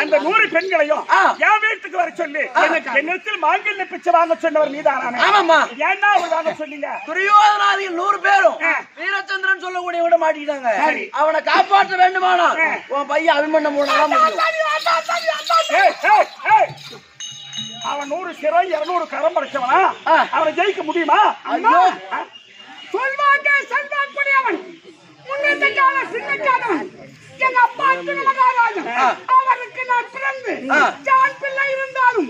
D: அந்த 100 பெண்களையும் என் வீட்டுக்கு வர சொல்லி என்னிடத்தில் மாங்கல்ய பிச்சை வாங்க சொன்னவர் நீதானே?
B: ஆமாமா.
D: ஏன்னா அவர் வாங்க சொன்னீங்க?
B: துரியோதனாதிகள் 100 பேரும் வீரச்சந்திரன் சொல்லக்கூடிய விட மாட்டிக்கிட்டாங்க. அவனை காப்பாற்ற வேண்டுமானா உன் பையன் அபிமன்யம் போனதான்
D: அவன் 100 சிறை 200 கரம் படைச்சவனா? அவனை ஜெயிக்க முடியுமா?
A: செல்வாக்குடையவன் முன்னேற்றான சின்னக்கானவன் எங்க அப்பா மகாராஜன் அவருக்கு நான் பிறந்து ஆண் பிள்ளை இருந்தாலும்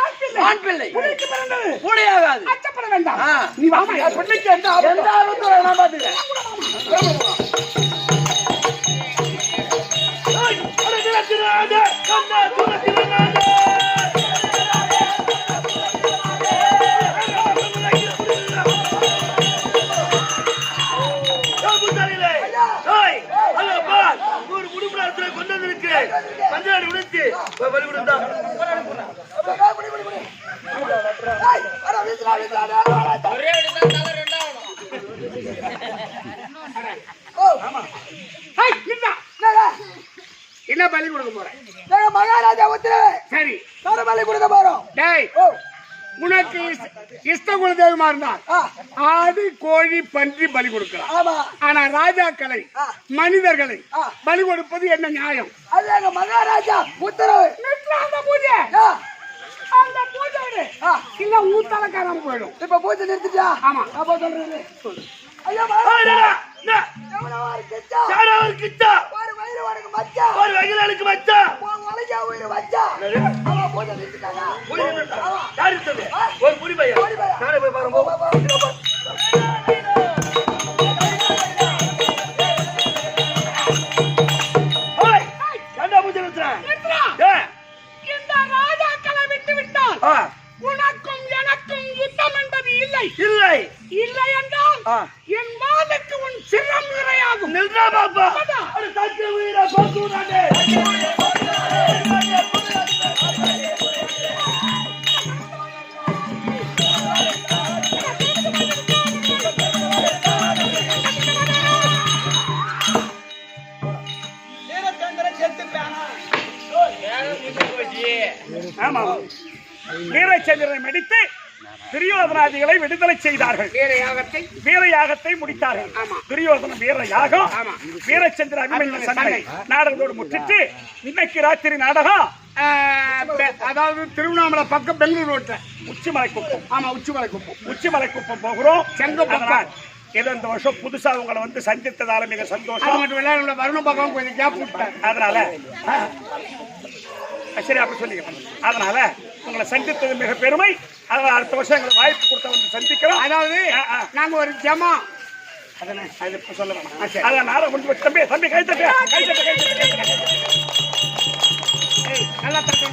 A: ஆண் பிள்ளை புலிக்கு பிறந்தது புலியாகாது அச்சப்பட வேண்டாம் நீ வாமா பிள்ளைக்கு எந்த ஆபத்து நான் பாத்துக்கிறேன்
B: பஞ்சாடி உடைத்து பலி கொடுத்தா
D: என்ன பலி கொடுக்க போறேன்?
B: மகாராஜா உத்தரவு.
D: சரி
B: பலி கொடுக்க போறோம்.
D: டேய் உனக்கு இஷ்ட குலதெய்வமா இருந்தா ஆடு கோழி பன்றி பலி கொடுக்கலாம். ஆனா ராஜாக்களை மனிதர்களை பலி கொடுப்பது என்ன நியாயம்?
B: அது எங்க மகாராஜா உத்தரவு.
A: அந்த பூஜை அந்த பூஜை இல்ல ஊத்தலக்காரம் போயிடும்.
B: இப்ப பூஜை நிறுத்திட்டா?
D: ஆமா.
B: அப்ப சொல்றேன். ஐயா ஒரு வயிறு உனக்கு மச்சா, ஒரு வயிறு மச்சா, உலக உயிர் மச்சா. அவன் பூஜை நிறுத்திட்டாங்க.
D: ஒரு புடி பையன் நானே போய் பாருங்க.
A: இந்த ராஜாக்களை விட்டு விட்டால் உனக்கும் எனக்கும் யுத்தம் என்பது இல்லை.
D: இல்லை
A: இல்லை என்றால் என் மாலுக்கு உன் சிரம் இரையாகும்.
D: நில்றா பாப்பா. அட தக்க உயிரா போக்குறானே. ஆமா வீரச்சந்திரனை மடித்து துரியோதனாதிகளை விடுதலை செய்தார்கள். வீர யாகத்தை முடித்தார்கள். துரியோதன வீர யாகம், வீரச்சந்திர அபிமன்யு சண்டை நாடகத்தோடு முற்றிட்டு இன்னைக்கு ராத்திரி நாடகம் அதாவது திருவண்ணாமலை பக்கம் பெங்களூர் ரோட்ல உச்சிமலை குப்பம். ஆமா உச்சிமலை குப்பம் போகிறோம். செங்கப்பம் ஏதோ இந்த வருஷம் புதுசா உங்களை வந்து சந்தித்ததால மிக சந்தோஷம். வரணும் பக்கம் கொஞ்சம் கேப் விட்டேன். அதனால சரி அப்படி சொல்லிக்கலாம். அதனால உங்களை சந்தித்தது மிக பெருமை. அதனால அடுத்த வருஷம் எங்களுக்கு வாய்ப்பு கொடுத்த வந்து சந்திக்கிறோம். அதாவது நாங்க ஒரு ஜமா அதனை அது இப்ப சொல்ல வேணாம். அதான் நாடகம் முடிஞ்சு தம்பி தம்பி கை தட்டு நல்லா தட்டு.